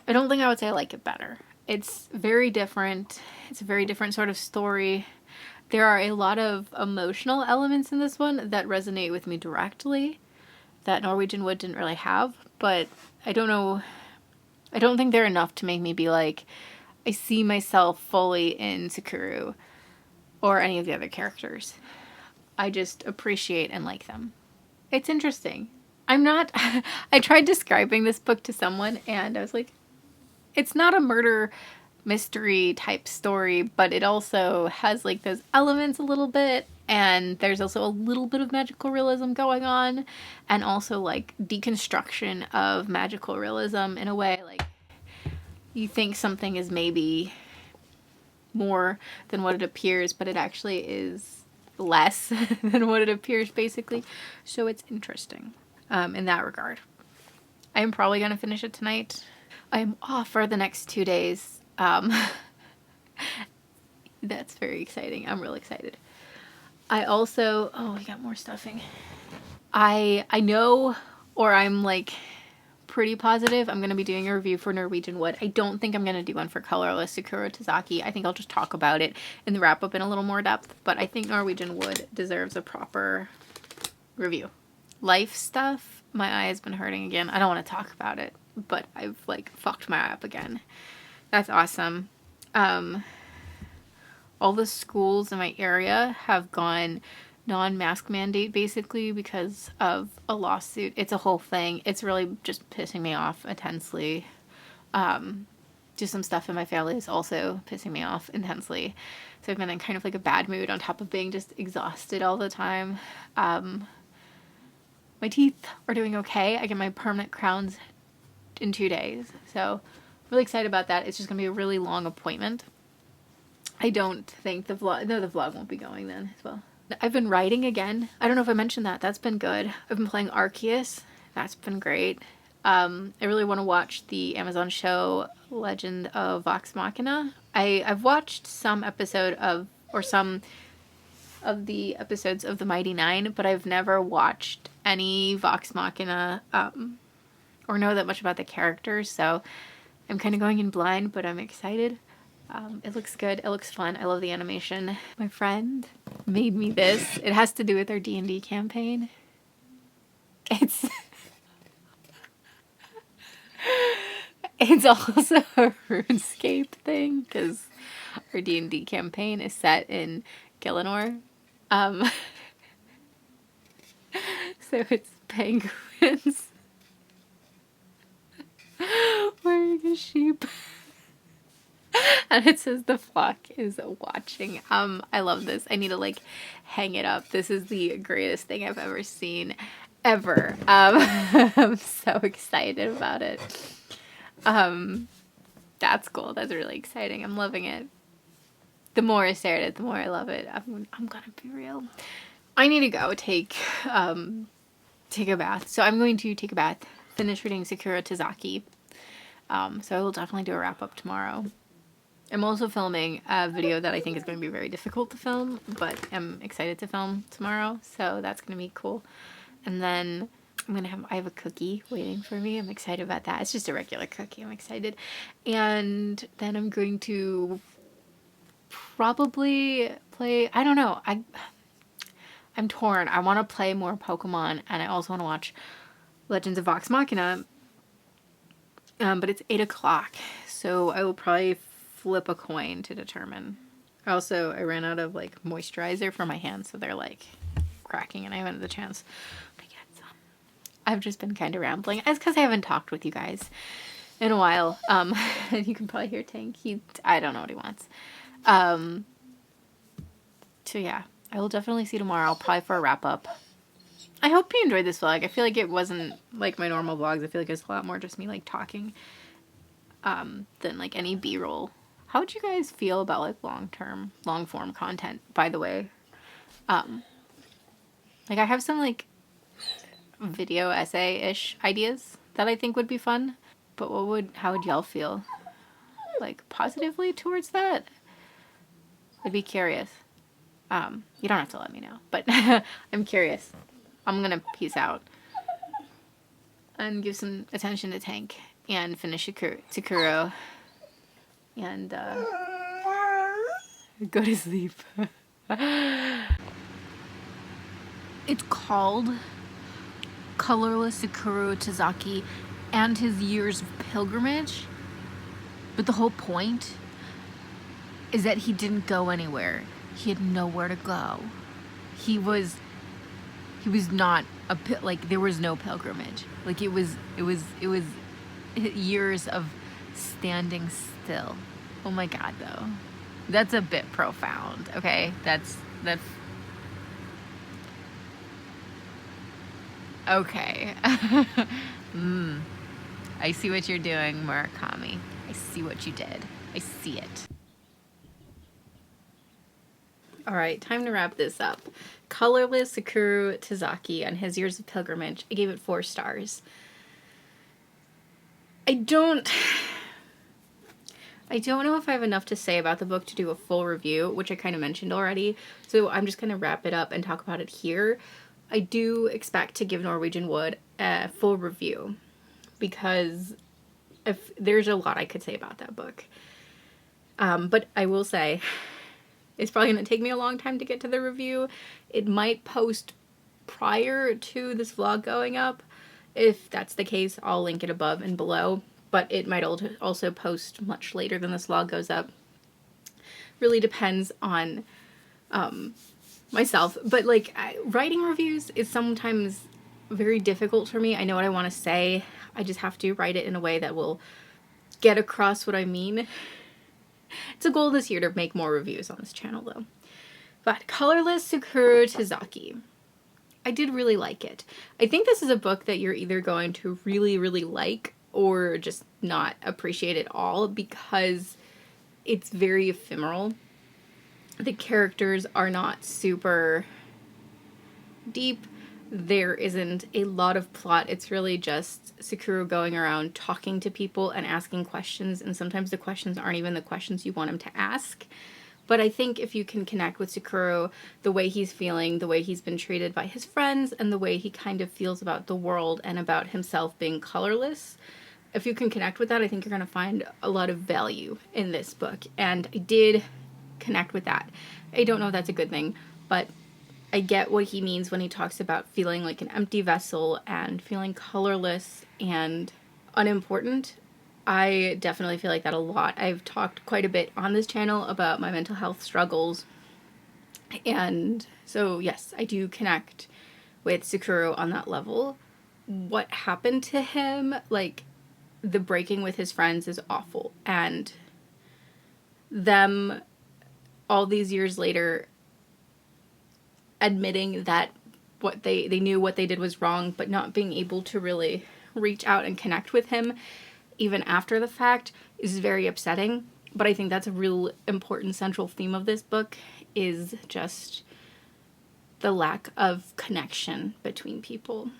I don't think I would say I like it better. It's very different. It's a very different sort of story. There are a lot of emotional elements in this one that resonate with me directly that Norwegian Wood didn't really have, but I don't know. I don't think they're enough to make me be like, I see myself fully in Tsukuru or any of the other characters. I just appreciate and like them. It's interesting. I tried describing this book to someone and I was like, it's not a murder mystery type story, but it also has like those elements a little bit, and there's also a little bit of magical realism going on, and also like deconstruction of magical realism in a way. Like you think something is maybe more than what it appears, but it actually is less than what it appears basically. So it's interesting in that regard. I'm probably going to finish it tonight. I am off for the next 2 days. That's very exciting. I'm really excited. I also, we got more stuffing. I know, or I'm like pretty positive I'm going to be doing a review for Norwegian Wood. I don't think I'm going to do one for Colorless Tsukuru Tazaki. I think I'll just talk about it in the wrap up in a little more depth, but I think Norwegian Wood deserves a proper review. Life stuff, my eye has been hurting again. I don't want to talk about it, but I've like fucked my eye up again. That's awesome. All the schools in my area have gone non-mask mandate basically because of a lawsuit. It's a whole thing. It's really just pissing me off intensely. Just some stuff in my family is also pissing me off intensely. So I've been in kind of like a bad mood on top of being just exhausted all the time. My teeth are doing okay. I get my permanent crowns in 2 days. So really excited about that. It's just going to be a really long appointment. I don't think the vlog won't be going then as well. I've been writing again. I don't know if I mentioned that. That's been good. I've been playing Arceus. That's been great. I really want to watch the Amazon show Legend of Vox Machina. I've watched some of the episodes of The Mighty Nine, but I've never watched any Vox Machina or know that much about the characters, so I'm kind of going in blind, but I'm excited. It looks good. It looks fun. I love the animation. My friend made me this. It has to do with our D&D campaign. It's also a RuneScape thing because our D&D campaign is set in Gillinor. So it's penguins wearing a sheep. And it says the flock is watching. I love this. I need to like hang it up. This is the greatest thing I've ever seen. ever. I'm so excited about it. That's cool. That's really exciting. I'm loving it. The more I stare at it, the more I love it. I'm gonna be real. I need to go take a bath. So I'm going to take a bath, finish reading Tsukuru Tazaki. So I will definitely do a wrap up tomorrow. I'm also filming a video that I think is going to be very difficult to film, but I'm excited to film tomorrow. So that's going to be cool. And then I have a cookie waiting for me. I'm excited about that. It's just a regular cookie. I'm excited. And then I'm going to probably play, I don't know. I'm torn. I want to play more Pokemon, and I also want to watch Legends of Vox Machina. But it's 8 o'clock, so I will probably flip a coin to determine. Also, I ran out of like moisturizer for my hands, so they're like cracking, and I haven't had the chance to get some. I've just been kind of rambling. It's because I haven't talked with you guys in a while. You can probably hear Tank. I don't know what he wants. So yeah, I will definitely see you tomorrow, probably for a wrap up. I hope you enjoyed this vlog. I feel like it wasn't like my normal vlogs. I feel like it's a lot more just me like talking than like any B-roll. How would you guys feel about like long form content, by the way? Like I have some like video essay-ish ideas that I think would be fun, but how would y'all feel? Like positively towards that? I'd be curious. You don't have to let me know, but I'm curious. I'm gonna peace out and give some attention to Tank and finish Tsukuru and go to sleep. It's called Colorless Tsukuru Tazaki and His Years of Pilgrimage, but the whole point is that he didn't go anywhere. He had nowhere to go. He was not like there was no pilgrimage. Like it was years of standing still. Oh my God, though. That's a bit profound. Okay, that's okay. I see what you're doing, Murakami. I see what you did. I see it. All right, time to wrap this up. Colorless Tsukuru Tazaki and His Years of Pilgrimage. I gave it 4 stars. I don't know if I have enough to say about the book to do a full review, which I kind of mentioned already. So I'm just going to wrap it up and talk about it here. I do expect to give Norwegian Wood a full review because if there's a lot I could say about that book. But I will say it's probably going to take me a long time to get to the review. It might post prior to this vlog going up. If that's the case, I'll link it above and below. But it might also post much later than this vlog goes up. Really depends on myself. But like writing reviews is sometimes very difficult for me. I know what I want to say. I just have to write it in a way that will get across what I mean. It's a goal this year to make more reviews on this channel, though. But Colorless Tsukuru Tazaki. I did really like it. I think this is a book that you're either going to really, really like or just not appreciate at all because it's very ephemeral. The characters are not super deep. There isn't a lot of plot. It's really just Tsukuru going around talking to people and asking questions, and sometimes the questions aren't even the questions you want him to ask. But I think if you can connect with Tsukuru, the way he's feeling, the way he's been treated by his friends, and the way he kind of feels about the world and about himself being colorless, if you can connect with that, I think you're going to find a lot of value in this book. And I did connect with that. I don't know if that's a good thing, but I get what he means when he talks about feeling like an empty vessel and feeling colorless and unimportant. I definitely feel like that a lot. I've talked quite a bit on this channel about my mental health struggles. And so, yes, I do connect with Tsukuru on that level. What happened to him, like, the breaking with his friends is awful. And them, all these years later, admitting that what they knew what they did was wrong, but not being able to really reach out and connect with him even after the fact is very upsetting. But I think that's a real important central theme of this book, is just the lack of connection between people.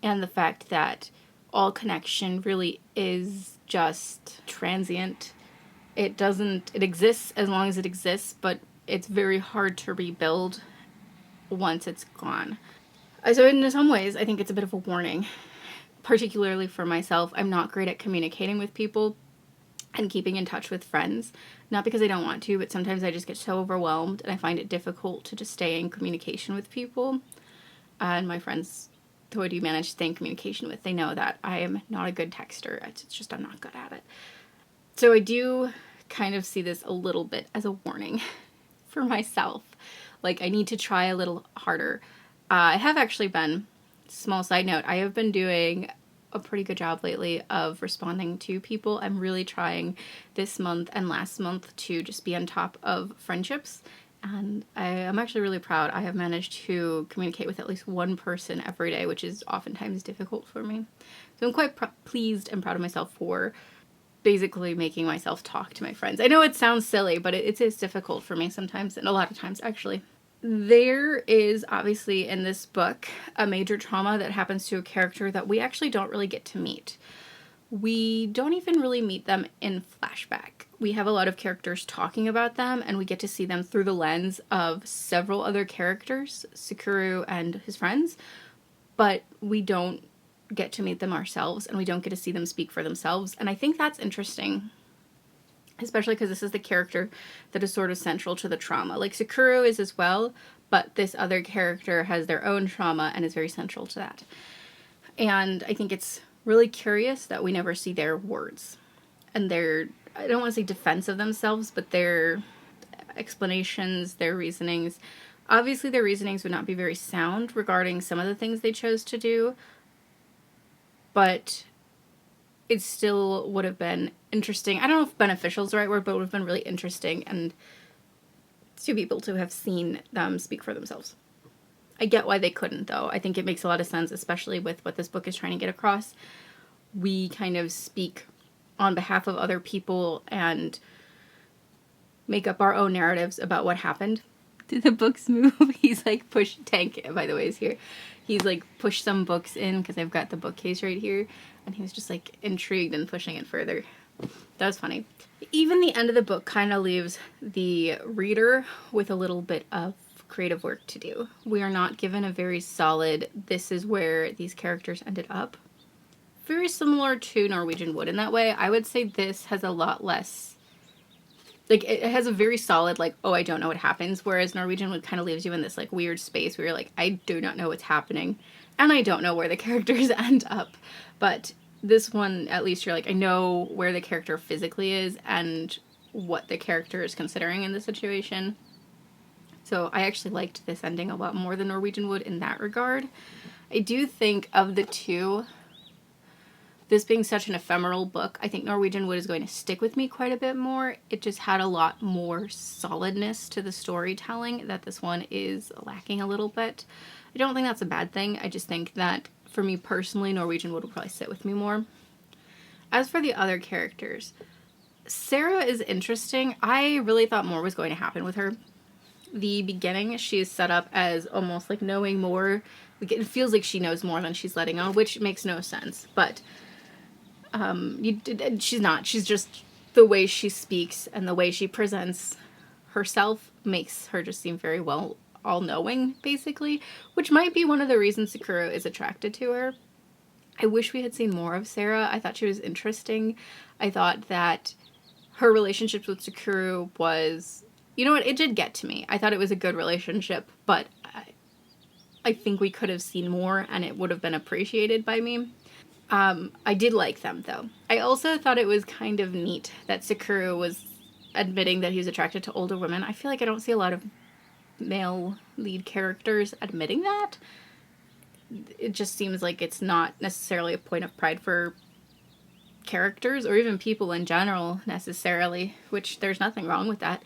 And the fact that all connection really is just transient. It exists as long as it exists, but it's very hard to rebuild once it's gone. So in some ways, I think it's a bit of a warning, particularly for myself. I'm not great at communicating with people and keeping in touch with friends. Not because I don't want to, but sometimes I just get so overwhelmed and I find it difficult to just stay in communication with people. And my friends who I do manage to stay in communication with, they know that I am not a good texter. It's just I'm not good at it. So I do kind of see this a little bit as a warning for myself. Like, I need to try a little harder. I have actually been, small side note, I have been doing a pretty good job lately of responding to people. I'm really trying this month and last month to just be on top of friendships. And I'm actually really proud. I have managed to communicate with at least one person every day, which is oftentimes difficult for me. So I'm quite pleased and proud of myself for basically making myself talk to my friends. I know it sounds silly, but it is difficult for me sometimes, and a lot of times actually. There is obviously in this book a major trauma that happens to a character that we actually don't really get to meet. We don't even really meet them in flashback. We have a lot of characters talking about them, and we get to see them through the lens of several other characters, Tsukuru and his friends, but we don't get to meet them ourselves, and we don't get to see them speak for themselves. And I think that's interesting, especially because this is the character that is sort of central to the trauma. Like, Tsukuru is as well, but this other character has their own trauma and is very central to that. And I think it's really curious that we never see their words and their, I don't want to say defense of themselves, but their explanations, their reasonings. Obviously, their reasonings would not be very sound regarding some of the things they chose to do, but it still would have been interesting. I don't know if beneficial is the right word, but it would have been really interesting and to people to have seen them speak for themselves. I get why they couldn't, though. I think it makes a lot of sense, especially with what this book is trying to get across. We kind of speak on behalf of other people and make up our own narratives about what happened. Did the books move? He's like Tank, by the way, is here. He's like pushed some books in because I've got the bookcase right here, and he was just like intrigued and pushing it further. That was funny. Even the end of the book kind of leaves the reader with a little bit of creative work to do. We are not given a very solid, this is where these characters ended up. Very similar to Norwegian Wood in that way. I would say this has a lot less, like, it has a very solid, like, oh, I don't know what happens, whereas Norwegian Wood kind of leaves you in this, like, weird space where you're like, I do not know what's happening, and I don't know where the characters end up. But this one, at least you're like, I know where the character physically is and what the character is considering in the situation. So I actually liked this ending a lot more than Norwegian Wood in that regard. I do think of the two, this being such an ephemeral book, I think Norwegian Wood is going to stick with me quite a bit more. It just had a lot more solidness to the storytelling that this one is lacking a little bit. I don't think that's a bad thing. I just think that for me personally, Norwegian Wood will probably sit with me more. As for the other characters, Sarah is interesting. I really thought more was going to happen with her. The beginning, she is set up as almost like knowing more. It feels like she knows more than she's letting on, which makes no sense. But she's not. She's just, the way she speaks and the way she presents herself makes her just seem very well all-knowing, basically, which might be one of the reasons Tsukuru is attracted to her. I wish we had seen more of Sarah. I thought she was interesting. I thought that her relationships with Tsukuru was, you know what, it did get to me. I thought it was a good relationship, but I think we could have seen more and it would have been appreciated by me. I did like them, though. I also thought it was kind of neat that Tsukuru was admitting that he was attracted to older women. I feel like I don't see a lot of male lead characters admitting that. It just seems like it's not necessarily a point of pride for characters or even people in general necessarily, which there's nothing wrong with that.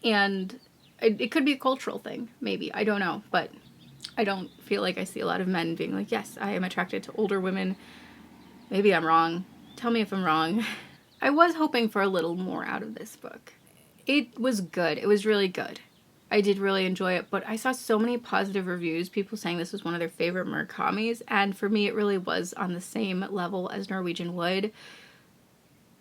And it could be a cultural thing, maybe. I don't know. But I don't feel like I see a lot of men being like, yes, I am attracted to older women. Maybe I'm wrong. Tell me if I'm wrong. I was hoping for a little more out of this book. It was good. It was really good. I did really enjoy it, but I saw so many positive reviews, people saying this was one of their favorite Murakamis, and for me it really was on the same level as Norwegian Wood,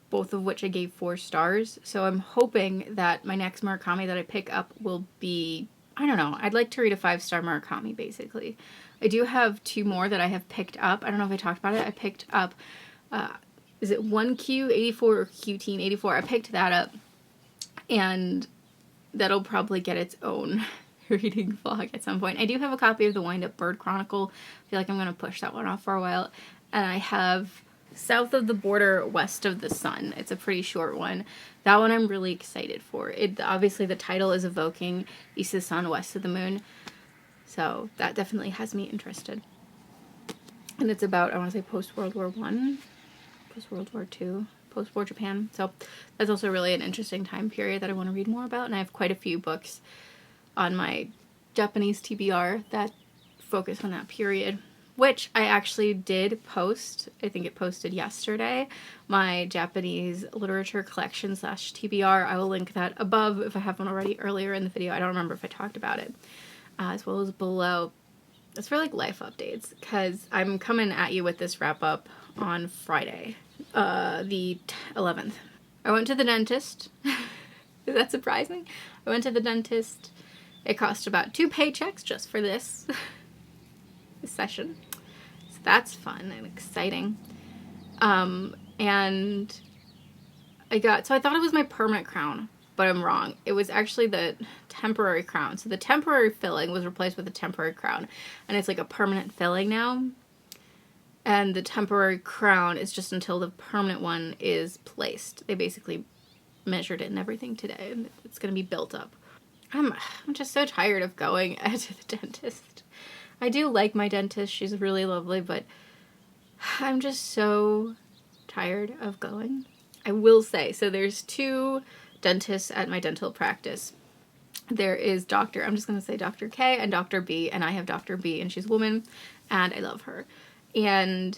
both of which I gave 4 stars. So I'm hoping that my next Murakami that I pick up will be, I don't know, I'd like to read a 5-star Murakami, basically. I do have 2 more that I have picked up. I don't know if I talked about it. I picked up, is it 1Q84 or Q-Teen 84? I picked that up, and that'll probably get its own reading vlog at some point. I do have a copy of the Wind Up Bird Chronicle. I feel like I'm going to push that one off for a while. And I have South of the Border, West of the Sun. It's a pretty short one. That one I'm really excited for. It obviously the title is evoking East of the Sun, West of the Moon. So that definitely has me interested. And it's about, I want to say, post-World War I, post-World War II, post-war Japan. So that's also really an interesting time period that I want to read more about. And I have quite a few books on my Japanese TBR that focus on that period, which I actually did post. I think it posted yesterday, my Japanese literature collection / TBR. I will link that above if I haven't already earlier in the video. I don't remember if I talked about it, as well as below. That's for like life updates, because I'm coming at you with this wrap up on Friday, the 11th. I went to the dentist. Is that surprising? I went to the dentist. It cost about 2 paychecks just for this session. So that's fun and exciting. And I thought it was my permanent crown, but I'm wrong. It was actually the temporary crown. So the temporary filling was replaced with a temporary crown, and it's like a permanent filling now. And the temporary crown is just until the permanent one is placed. They basically measured it and everything today, and it's going to be built up. I'm just so tired of going to the dentist. I do like my dentist. She's really lovely, but I'm just so tired of going. I will say, so there's 2 dentists at my dental practice. There is I'm just going to say Dr. K and Dr. B, and I have Dr. B, and she's a woman, and I love her. And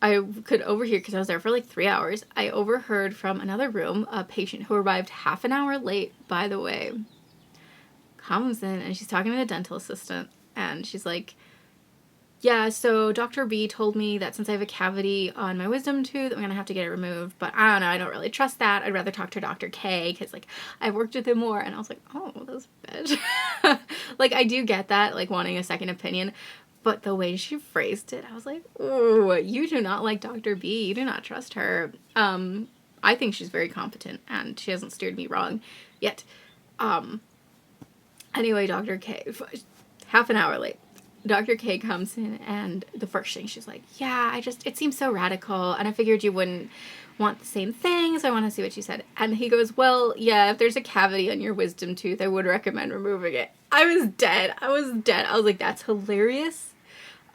I could overhear, because I was there for like 3 hours, I overheard from another room a patient who arrived half an hour late, by the way, comes in, and she's talking to the dental assistant, and she's like, yeah, so Dr. B told me that since I have a cavity on my wisdom tooth, I'm going to have to get it removed, but I don't know, I don't really trust that. I'd rather talk to Dr. K, because, like, I've worked with him more. And I was like, oh, that's bad. Like, I do get that, like, wanting a second opinion, but the way she phrased it, I was like, oh, you do not like Dr. B. You do not trust her. I think she's very competent, and she hasn't steered me wrong yet. Anyway, Dr. K, half an hour late. Dr. K comes in, and the first thing she's like, yeah, it seems so radical, and I figured you wouldn't want the same thing, so I want to see what you said. And he goes, well, yeah, if there's a cavity on your wisdom tooth, I would recommend removing it. I was dead. I was like, that's hilarious.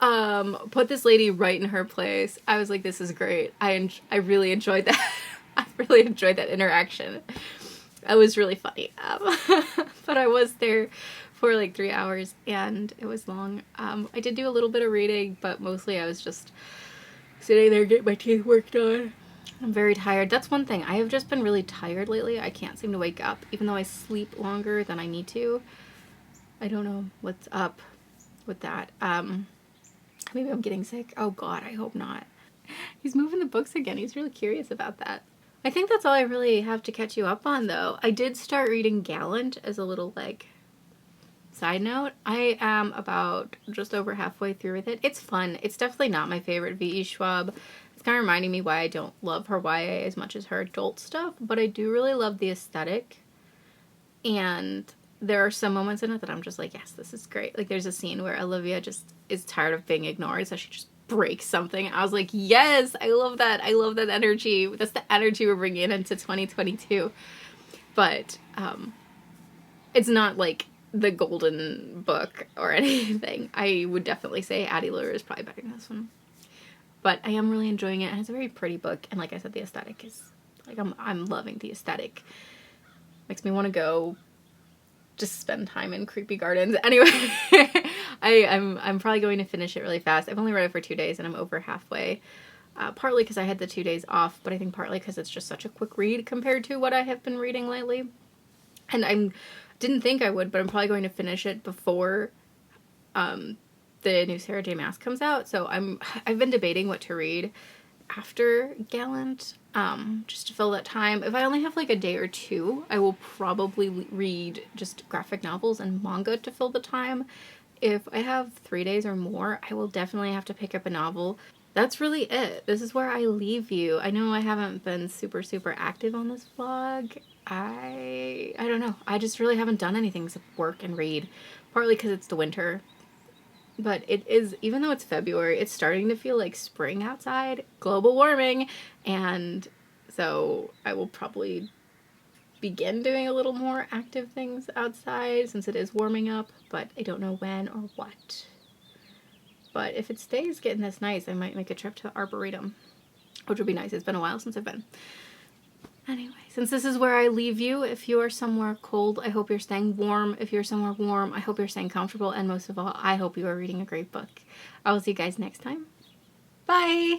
Put this lady right in her place. I was like, this is great. I really enjoyed that. I really enjoyed that interaction. It was really funny. But I was there for like 3 hours, and it was long. I did do a little bit of reading, but mostly I was just sitting there getting my teeth worked on. I'm very tired. That's one thing. I have just been really tired lately. I can't seem to wake up, even though I sleep longer than I need to. I don't know what's up with that. Maybe I'm getting sick. Oh God, I hope not. He's moving the books again. He's really curious about that. I think that's all I really have to catch you up on, though. I did start reading Gallant as a little, like, side note. I am about just over halfway through with it. It's fun. It's definitely not my favorite V.E. Schwab. It's kind of reminding me why I don't love her YA as much as her adult stuff, but I do really love the aesthetic. And there are some moments in it that I'm just like, yes, this is great. Like, there's a scene where Olivia just is tired of being ignored, so she just breaks something. I was like, yes, I love that. I love that energy. That's the energy we're bringing into 2022. But it's not like the golden book or anything. I would definitely say Addie Lure is probably better than this one. But I am really enjoying it, and it's a very pretty book. And like I said, the aesthetic is, like, I'm loving the aesthetic. Makes me want to go just spend time in creepy gardens. Anyway, I'm probably going to finish it really fast. I've only read it for 2 days and I'm over halfway. Partly because I had the 2 days off, but I think partly because it's just such a quick read compared to what I have been reading lately. And didn't think I would, but I'm probably going to finish it before the new Sarah J. Maas comes out. So I've been debating what to read after Gallant, just to fill that time. If I only have like a day or two, I will probably read just graphic novels and manga to fill the time. If I have 3 days or more, I will definitely have to pick up a novel. That's really it. This is where I leave you. I know I haven't been super active on this vlog. I don't know. I just really haven't done anything except work and read. Partly because it's the winter. But it is, even though it's February, it's starting to feel like spring outside, global warming, and so I will probably begin doing a little more active things outside since it is warming up, but I don't know when or what. But if it stays getting this nice, I might make a trip to the Arboretum, which would be nice. It's been a while since I've been. Anyway, since this is where I leave you, if you are somewhere cold, I hope you're staying warm. If you're somewhere warm, I hope you're staying comfortable. And most of all, I hope you are reading a great book. I will see you guys next time. Bye!